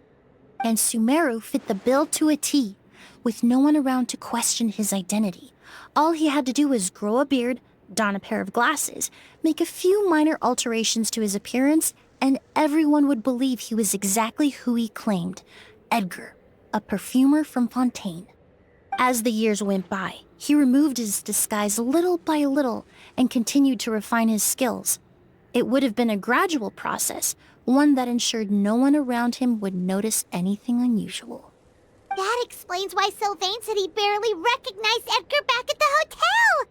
And Sumeru fit the bill to a T, with no one around to question his identity. All he had to do was grow a beard, don a pair of glasses, make a few minor alterations to his appearance, and everyone would believe he was exactly who he claimed: Edgar, a perfumer from Fontaine. As the years went by, he removed his disguise little by little and continued to refine his skills. It would have been a gradual process, one that ensured no one around him would notice anything unusual. That explains why Sylvain said he barely recognized Edgar back at the hotel.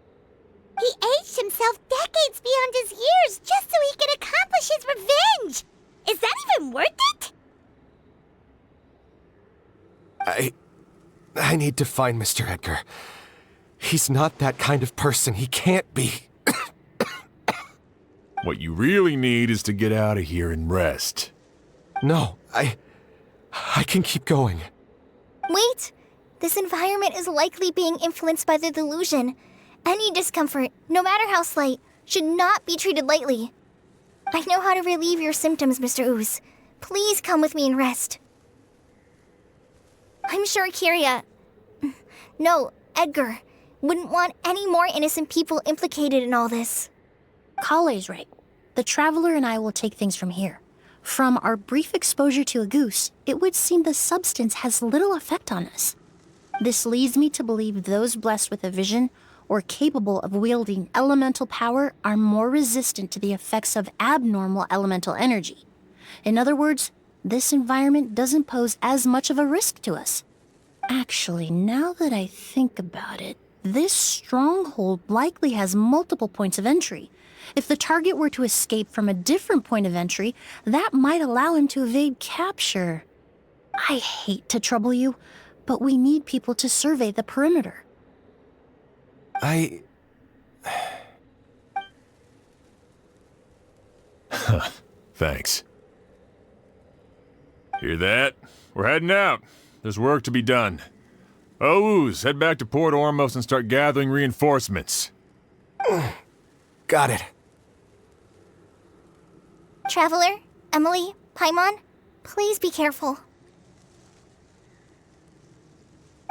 He aged himself decades beyond his years just so he could accomplish his revenge. Is that even worth it? I need to find Mr. Edgar. He's not that kind of person. He can't be. What you really need is to get out of here and rest. No, I can keep going. Wait! This environment is likely being influenced by the delusion. Any discomfort, no matter how slight, should not be treated lightly. I know how to relieve your symptoms, Mr. Ooze. Please come with me and rest. I'm sure Edgar wouldn't want any more innocent people implicated in all this. Kale's right. The Traveler and I will take things from here. From our brief exposure to a goose, it would seem the substance has little effect on us. This leads me to believe those blessed with a vision or capable of wielding elemental power are more resistant to the effects of abnormal elemental energy. In other words, this environment doesn't pose as much of a risk to us. Actually, now that I think about it, this stronghold likely has multiple points of entry. If the target were to escape from a different point of entry, that might allow him to evade capture. I hate to trouble you, but we need people to survey the perimeter. Thanks. Hear that? We're heading out. There's work to be done. Ooze, head back to Port Ormos and start gathering reinforcements. Got it. Traveler, Emilie, Paimon, please be careful.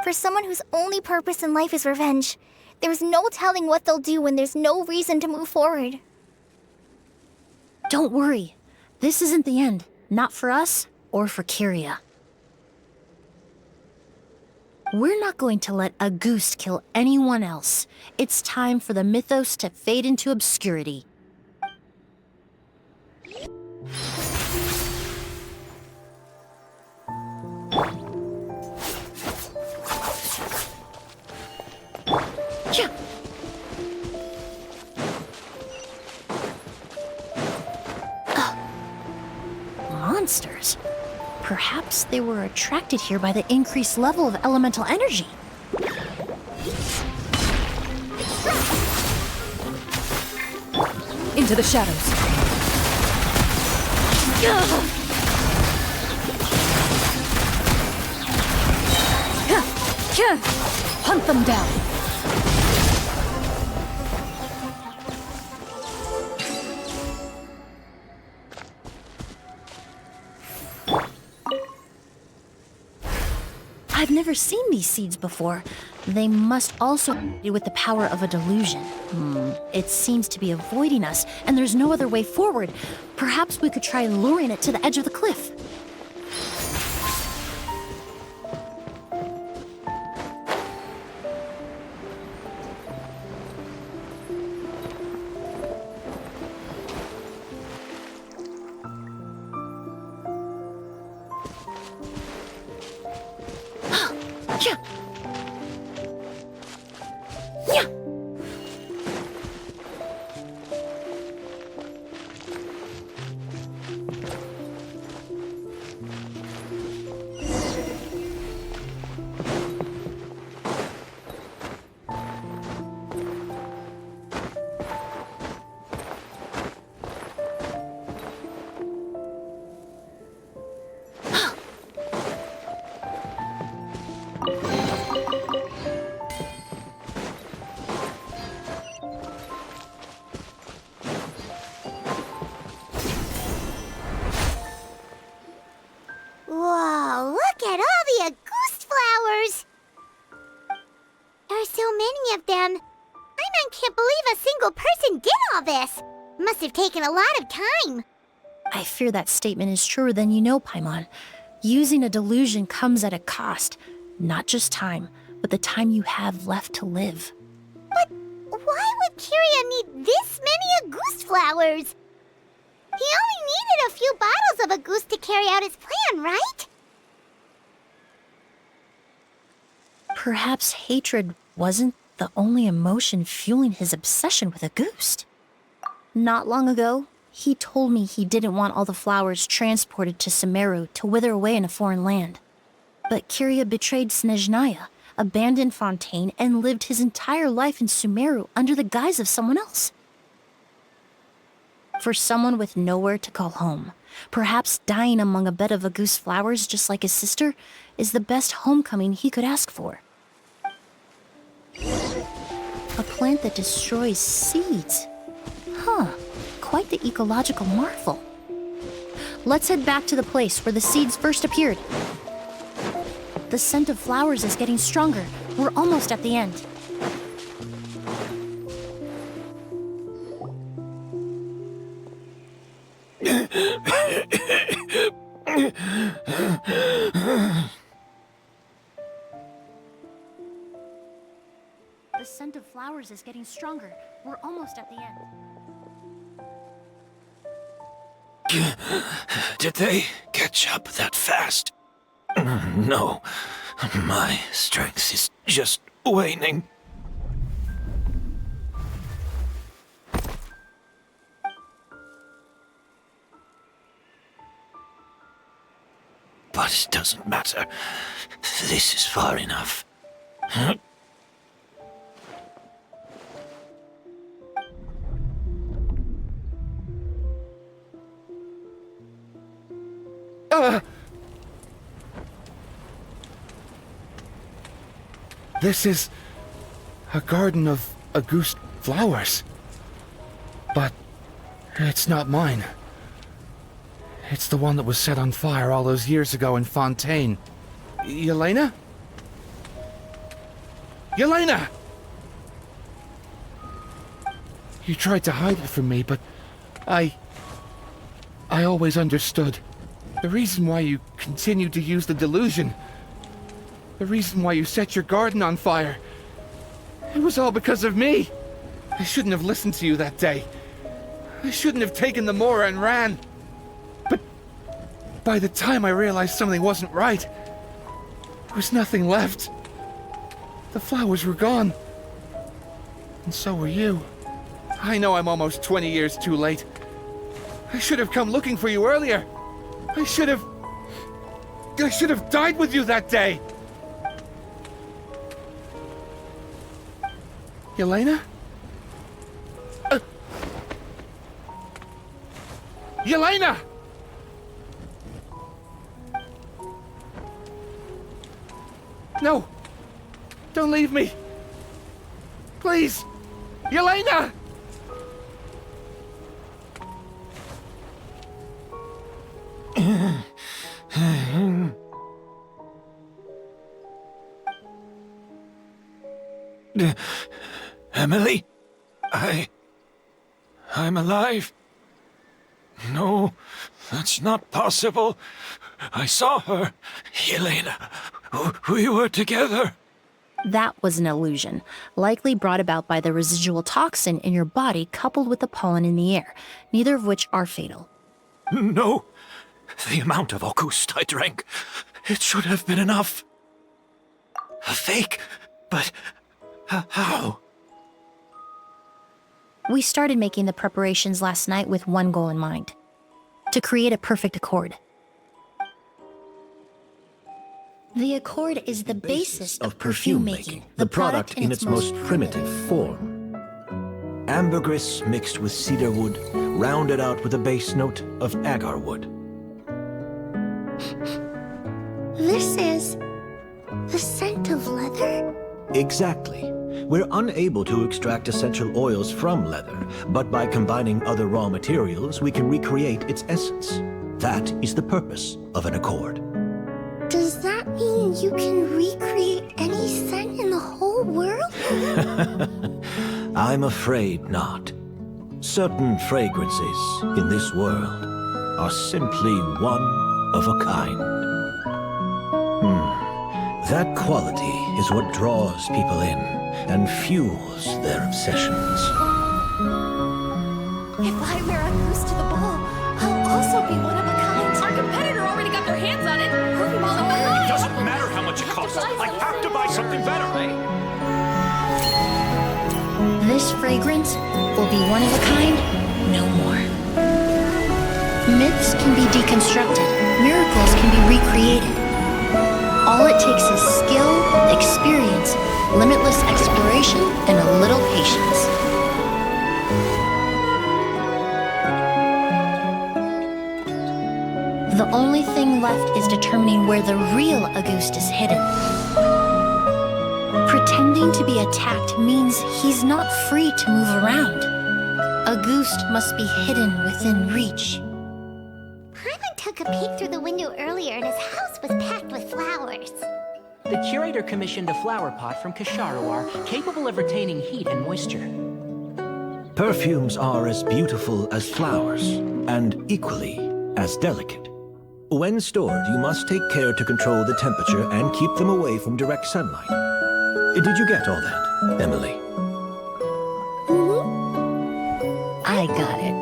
For someone whose only purpose in life is revenge, there's no telling what they'll do when there's no reason to move forward. Don't worry. This isn't the end. Not for us or for Kyria. We're not going to let a goose kill anyone else. It's time for the mythos to fade into obscurity. Yeah. Monsters? Perhaps they were attracted here by the increased level of elemental energy. Into the shadows. Hunt them down. I've never seen these seeds before. They must also be with the power of a delusion. It seems to be avoiding us, and there's no other way forward. Perhaps we could try luring it to the edge of the cliff. Yeah. Yeah. Whoa, look at all the Auguste flowers! There are so many of them. I can't believe a single person did all this. Must have taken a lot of time. I fear that statement is truer than you know, Paimon. Using a delusion comes at a cost. Not just time, but the time you have left to live. But why would Kyria need this many Auguste flowers? He only needed a few bottles of Auguste to carry out his plan, right? Perhaps hatred wasn't the only emotion fueling his obsession with Auguste. Not long ago, he told me he didn't want all the flowers transported to Sumeru to wither away in a foreign land. But Kyria betrayed Snezhnaya, abandoned Fontaine, and lived his entire life in Sumeru under the guise of someone else. For someone with nowhere to call home, perhaps dying among a bed of Auguste flowers just like his sister is the best homecoming he could ask for. A plant that destroys seeds. Quite the ecological marvel. Let's head back to the place where the seeds first appeared. The scent of flowers is getting stronger. We're almost at the end. The scent of flowers is getting stronger. We're almost at the end. Did they catch up that fast? No, my strength is just waning. But it doesn't matter. This is far enough. This is a garden of Auguste flowers. But it's not mine. It's the one that was set on fire all those years ago in Fontaine. Yelena? Yelena! You tried to hide it from me, but I always understood. The reason why you continued to use the delusion, the reason why you set your garden on fire, it was all because of me. I shouldn't have listened to you that day. I shouldn't have taken the Mora and ran. But by the time I realized something wasn't right, there was nothing left. The flowers were gone. And so were you. I know I'm almost 20 years too late. I should have come looking for you earlier. I should have died with you that day. Yelena? Yelena! No! Don't leave me! Please! Yelena! Emilie? I'm alive. No, that's not possible. I saw her. Yelena, we were together. That was an illusion, likely brought about by the residual toxin in your body coupled with the pollen in the air, neither of which are fatal. No, the amount of August I drank, it should have been enough. A fake? But how? We started making the preparations last night with one goal in mind: to create a perfect accord. The accord is the basis of perfume making, the product in its most primitive form. Ambergris mixed with cedarwood, rounded out with a base note of agarwood. This is the scent of leather? Exactly. We're unable to extract essential oils from leather, but by combining other raw materials, we can recreate its essence. That is the purpose of an accord. Does that mean you can recreate any scent in the whole world? I'm afraid not. Certain fragrances in this world are simply one of a kind. That quality is what draws people in and fuels their obsessions. If I wear a goose to the ball, I'll also be one of a kind. Our competitor already got their hands on it. It doesn't matter how much it costs. I have to buy something better. This fragrance will be one of a kind no more. Myths can be deconstructed, miracles can be recreated. All it takes is skill, experience, limitless exploration, and a little patience. The only thing left is determining where the real Auguste is hidden. Pretending to be attacked means he's not free to move around. Auguste must be hidden within reach. Paimon took a peek through the window earlier and his house was packed with flowers. The curator commissioned a flower pot from Kasharawar, capable of retaining heat and moisture. Perfumes are as beautiful as flowers, and equally as delicate. When stored, you must take care to control the temperature and keep them away from direct sunlight. Did you get all that, Emilie? I got it.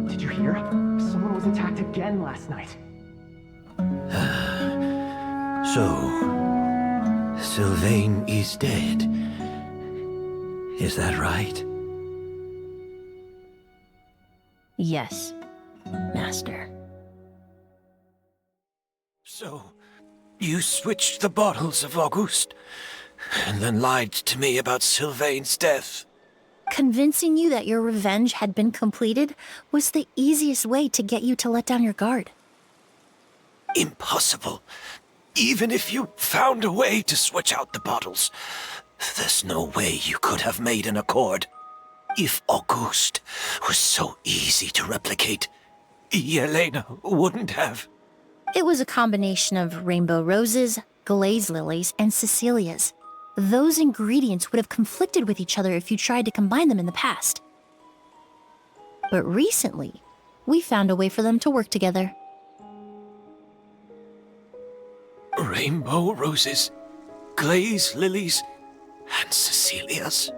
Did you hear? Someone was attacked again last night. So, Sylvain is dead. Is that right? Yes, Master. So, you switched the bottles of Auguste, and then lied to me about Sylvain's death. Convincing you that your revenge had been completed was the easiest way to get you to let down your guard. Impossible. Even if you found a way to switch out the bottles, there's no way you could have made an accord. If Auguste was so easy to replicate, Elena wouldn't have. It was a combination of rainbow roses, glaze lilies, and Cecilias. Those ingredients would have conflicted with each other if you tried to combine them in the past. But recently, we found a way for them to work together. Rainbow roses, glaze lilies, and Cecilias.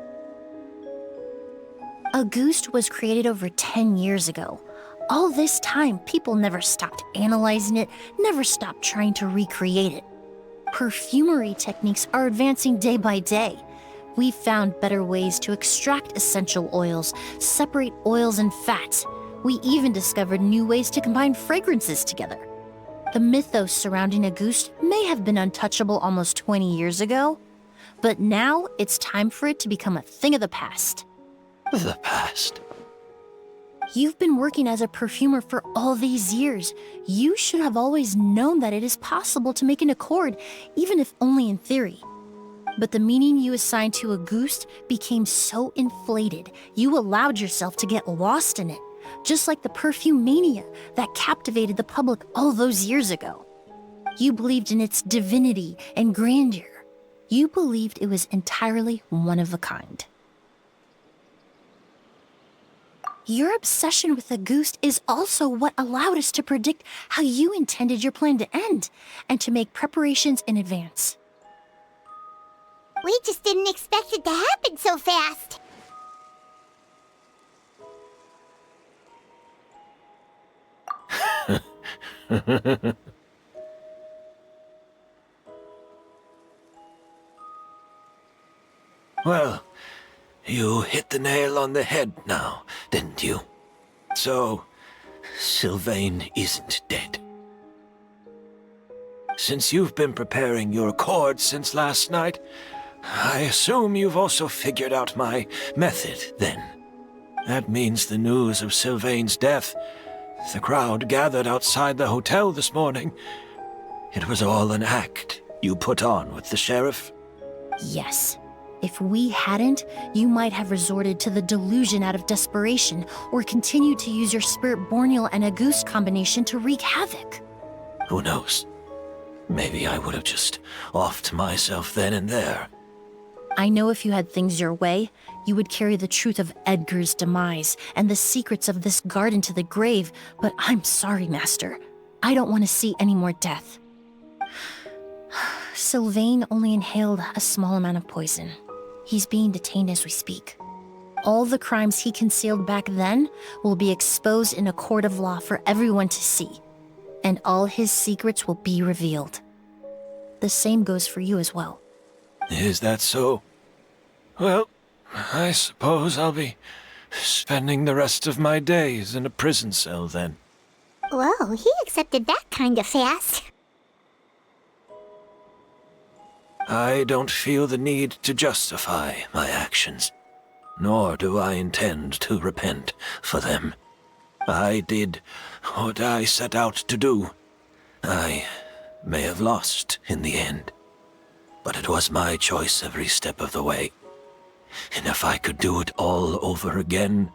Auguste was created over 10 years ago. All this time, people never stopped analyzing it, never stopped trying to recreate it. Perfumery techniques are advancing day by day. We've found better ways to extract essential oils, separate oils and fats. We even discovered new ways to combine fragrances together. The mythos surrounding Auguste may have been untouchable almost 20 years ago, but now it's time for it to become a thing of the past. The past? You've been working as a perfumer for all these years. You should have always known that it is possible to make an accord, even if only in theory. But the meaning you assigned to Auguste became so inflated, you allowed yourself to get lost in it, just like the perfume mania that captivated the public all those years ago. You believed in its divinity and grandeur. You believed it was entirely one of a kind. Your obsession with Auguste is also what allowed us to predict how you intended your plan to end, and to make preparations in advance. We just didn't expect it to happen so fast. Well, you hit the nail on the head now, didn't you? So, Sylvain isn't dead. Since you've been preparing your accord since last night, I assume you've also figured out my method, then. That means the news of Sylvain's death, the crowd gathered outside the hotel this morning, it was all an act you put on with the sheriff? Yes. If we hadn't, you might have resorted to the delusion out of desperation, or continued to use your Spirit Borneal and Auguste combination to wreak havoc. Who knows? Maybe I would have just offed myself then and there. I know if you had things your way, you would carry the truth of Edgar's demise and the secrets of this garden to the grave, but I'm sorry, Master. I don't want to see any more death. Sylvain only inhaled a small amount of poison. He's being detained as we speak. All the crimes he concealed back then will be exposed in a court of law for everyone to see, and all his secrets will be revealed. The same goes for you as well. Is that so? Well, I suppose I'll be spending the rest of my days in a prison cell then. Whoa, he accepted that kind of fast. I don't feel the need to justify my actions, nor do I intend to repent for them. I did what I set out to do. I may have lost in the end, but it was my choice every step of the way. And if I could do it all over again...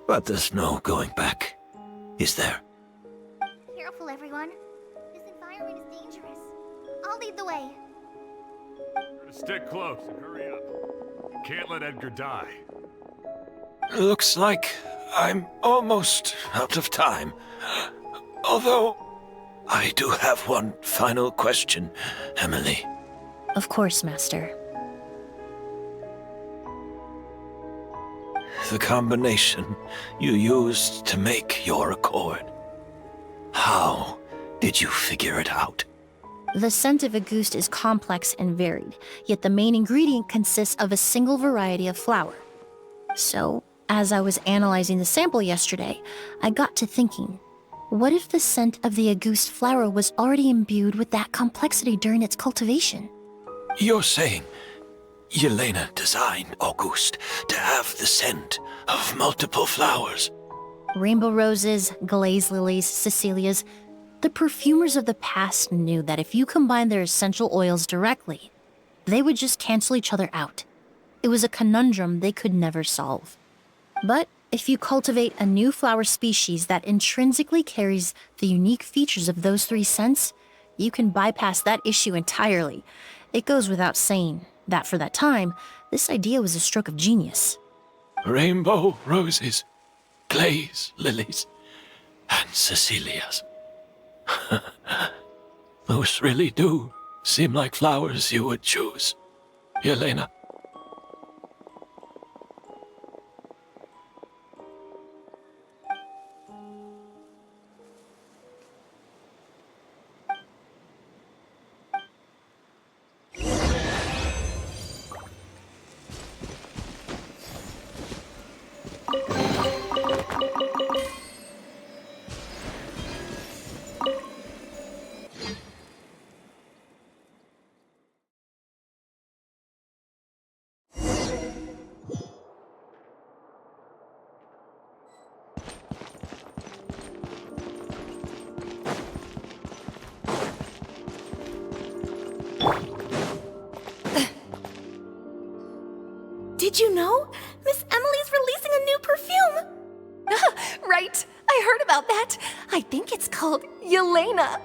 But there's no going back, is there? Careful, everyone. This environment is dangerous. I'll lead the way. Stick close and hurry up. You can't let Edgar die. Looks like I'm almost out of time. Although, I do have one final question, Emilie. Of course, Master. The combination you used to make your accord. How did you figure it out? The scent of Auguste is complex and varied, yet the main ingredient consists of a single variety of flower. So, as I was analyzing the sample yesterday, I got to thinking, what if the scent of the Auguste flower was already imbued with that complexity during its cultivation? You're saying Yelena designed Auguste to have the scent of multiple flowers. Rainbow roses, glaze lilies, Cecilias. The perfumers of the past knew that if you combined their essential oils directly, they would just cancel each other out. It was a conundrum they could never solve. But if you cultivate a new flower species that intrinsically carries the unique features of those three scents, you can bypass that issue entirely. It goes without saying that for that time, this idea was a stroke of genius. Rainbow roses, glaze lilies, and Cecilias. Those really do seem like flowers you would choose, Yelena. Did you know? Miss Emilie's releasing a new perfume! Right, I heard about that. I think it's called Yelena.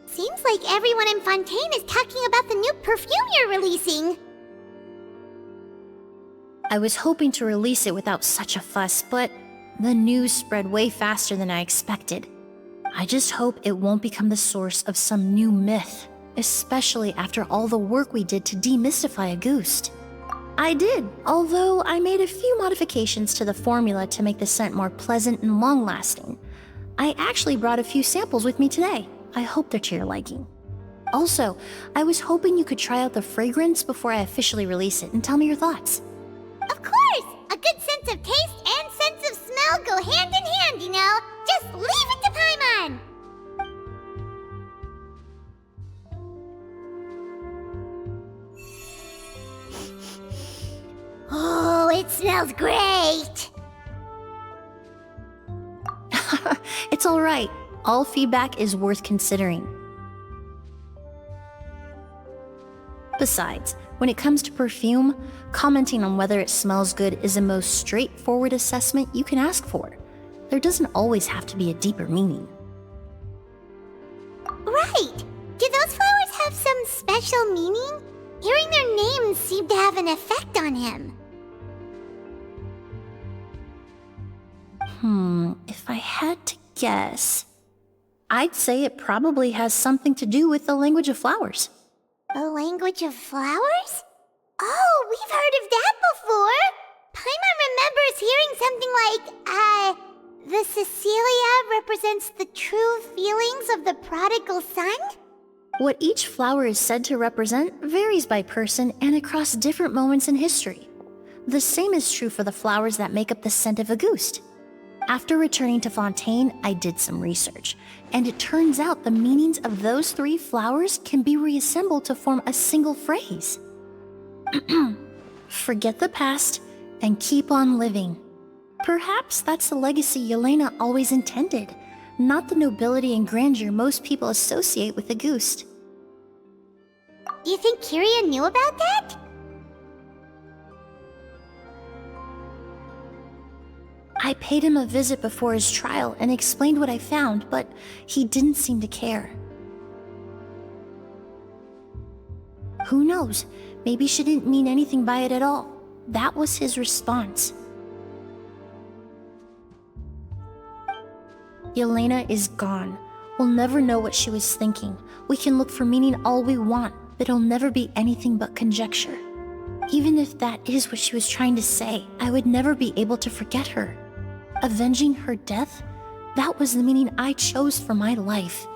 Seems like everyone in Fontaine is talking about the new perfume you're releasing. I was hoping to release it without such a fuss, but the news spread way faster than I expected. I just hope it won't become the source of some new myth, especially after all the work we did to demystify Auguste. I did, although I made a few modifications to the formula to make the scent more pleasant and long-lasting. I actually brought a few samples with me today. I hope they're to your liking. Also, I was hoping you could try out the fragrance before I officially release it and tell me your thoughts. Of course! A good sense of taste and sense of smell go hand in hand, you know? Just leave it to Paimon! Oh, it smells great! It's alright. All feedback is worth considering. Besides, when it comes to perfume, commenting on whether it smells good is the most straightforward assessment you can ask for. There doesn't always have to be a deeper meaning. Right! Do those flowers have some special meaning? Hearing their names seemed to have an effect on him. If I had to guess, I'd say it probably has something to do with the language of flowers. The language of flowers? Oh, we've heard of that before! Paimon remembers hearing something like, the Cecilia represents the true feelings of the prodigal son? What each flower is said to represent varies by person and across different moments in history. The same is true for the flowers that make up the scent of Auguste. After returning to Fontaine, I did some research, and it turns out the meanings of those three flowers can be reassembled to form a single phrase. Forget the past and keep on living. Perhaps that's the legacy Yelena always intended, not the nobility and grandeur most people associate with Auguste. You think Kyria knew about that? I paid him a visit before his trial and explained what I found, but he didn't seem to care. Who knows? Maybe she didn't mean anything by it at all. That was his response. Yelena is gone. We'll never know what she was thinking. We can look for meaning all we want, but it'll never be anything but conjecture. Even if that is what she was trying to say, I would never be able to forget her. Avenging her death? That was the meaning I chose for my life.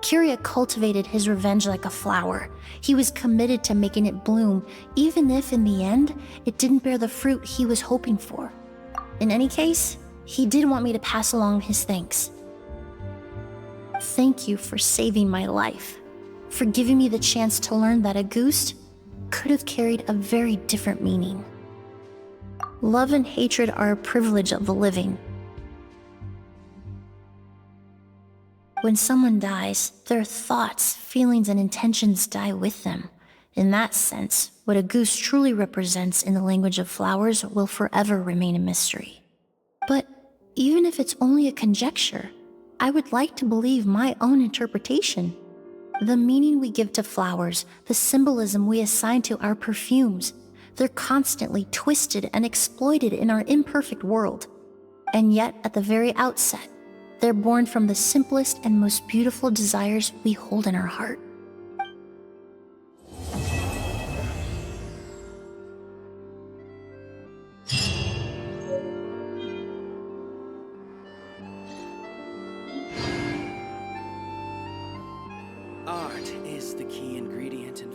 Kyria cultivated his revenge like a flower. He was committed to making it bloom, even if in the end, it didn't bear the fruit he was hoping for. In any case, he did want me to pass along his thanks. Thank you for saving my life, for giving me the chance to learn that a goose could have carried a very different meaning. Love and hatred are a privilege of the living. When someone dies, their thoughts, feelings, and intentions die with them. In that sense, what a goose truly represents in the language of flowers will forever remain a mystery. But even if it's only a conjecture, I would like to believe my own interpretation. The meaning we give to flowers, the symbolism we assign to our perfumes, they're constantly twisted and exploited in our imperfect world. And yet, at the very outset, they're born from the simplest and most beautiful desires we hold in our heart. Art is the key ingredient in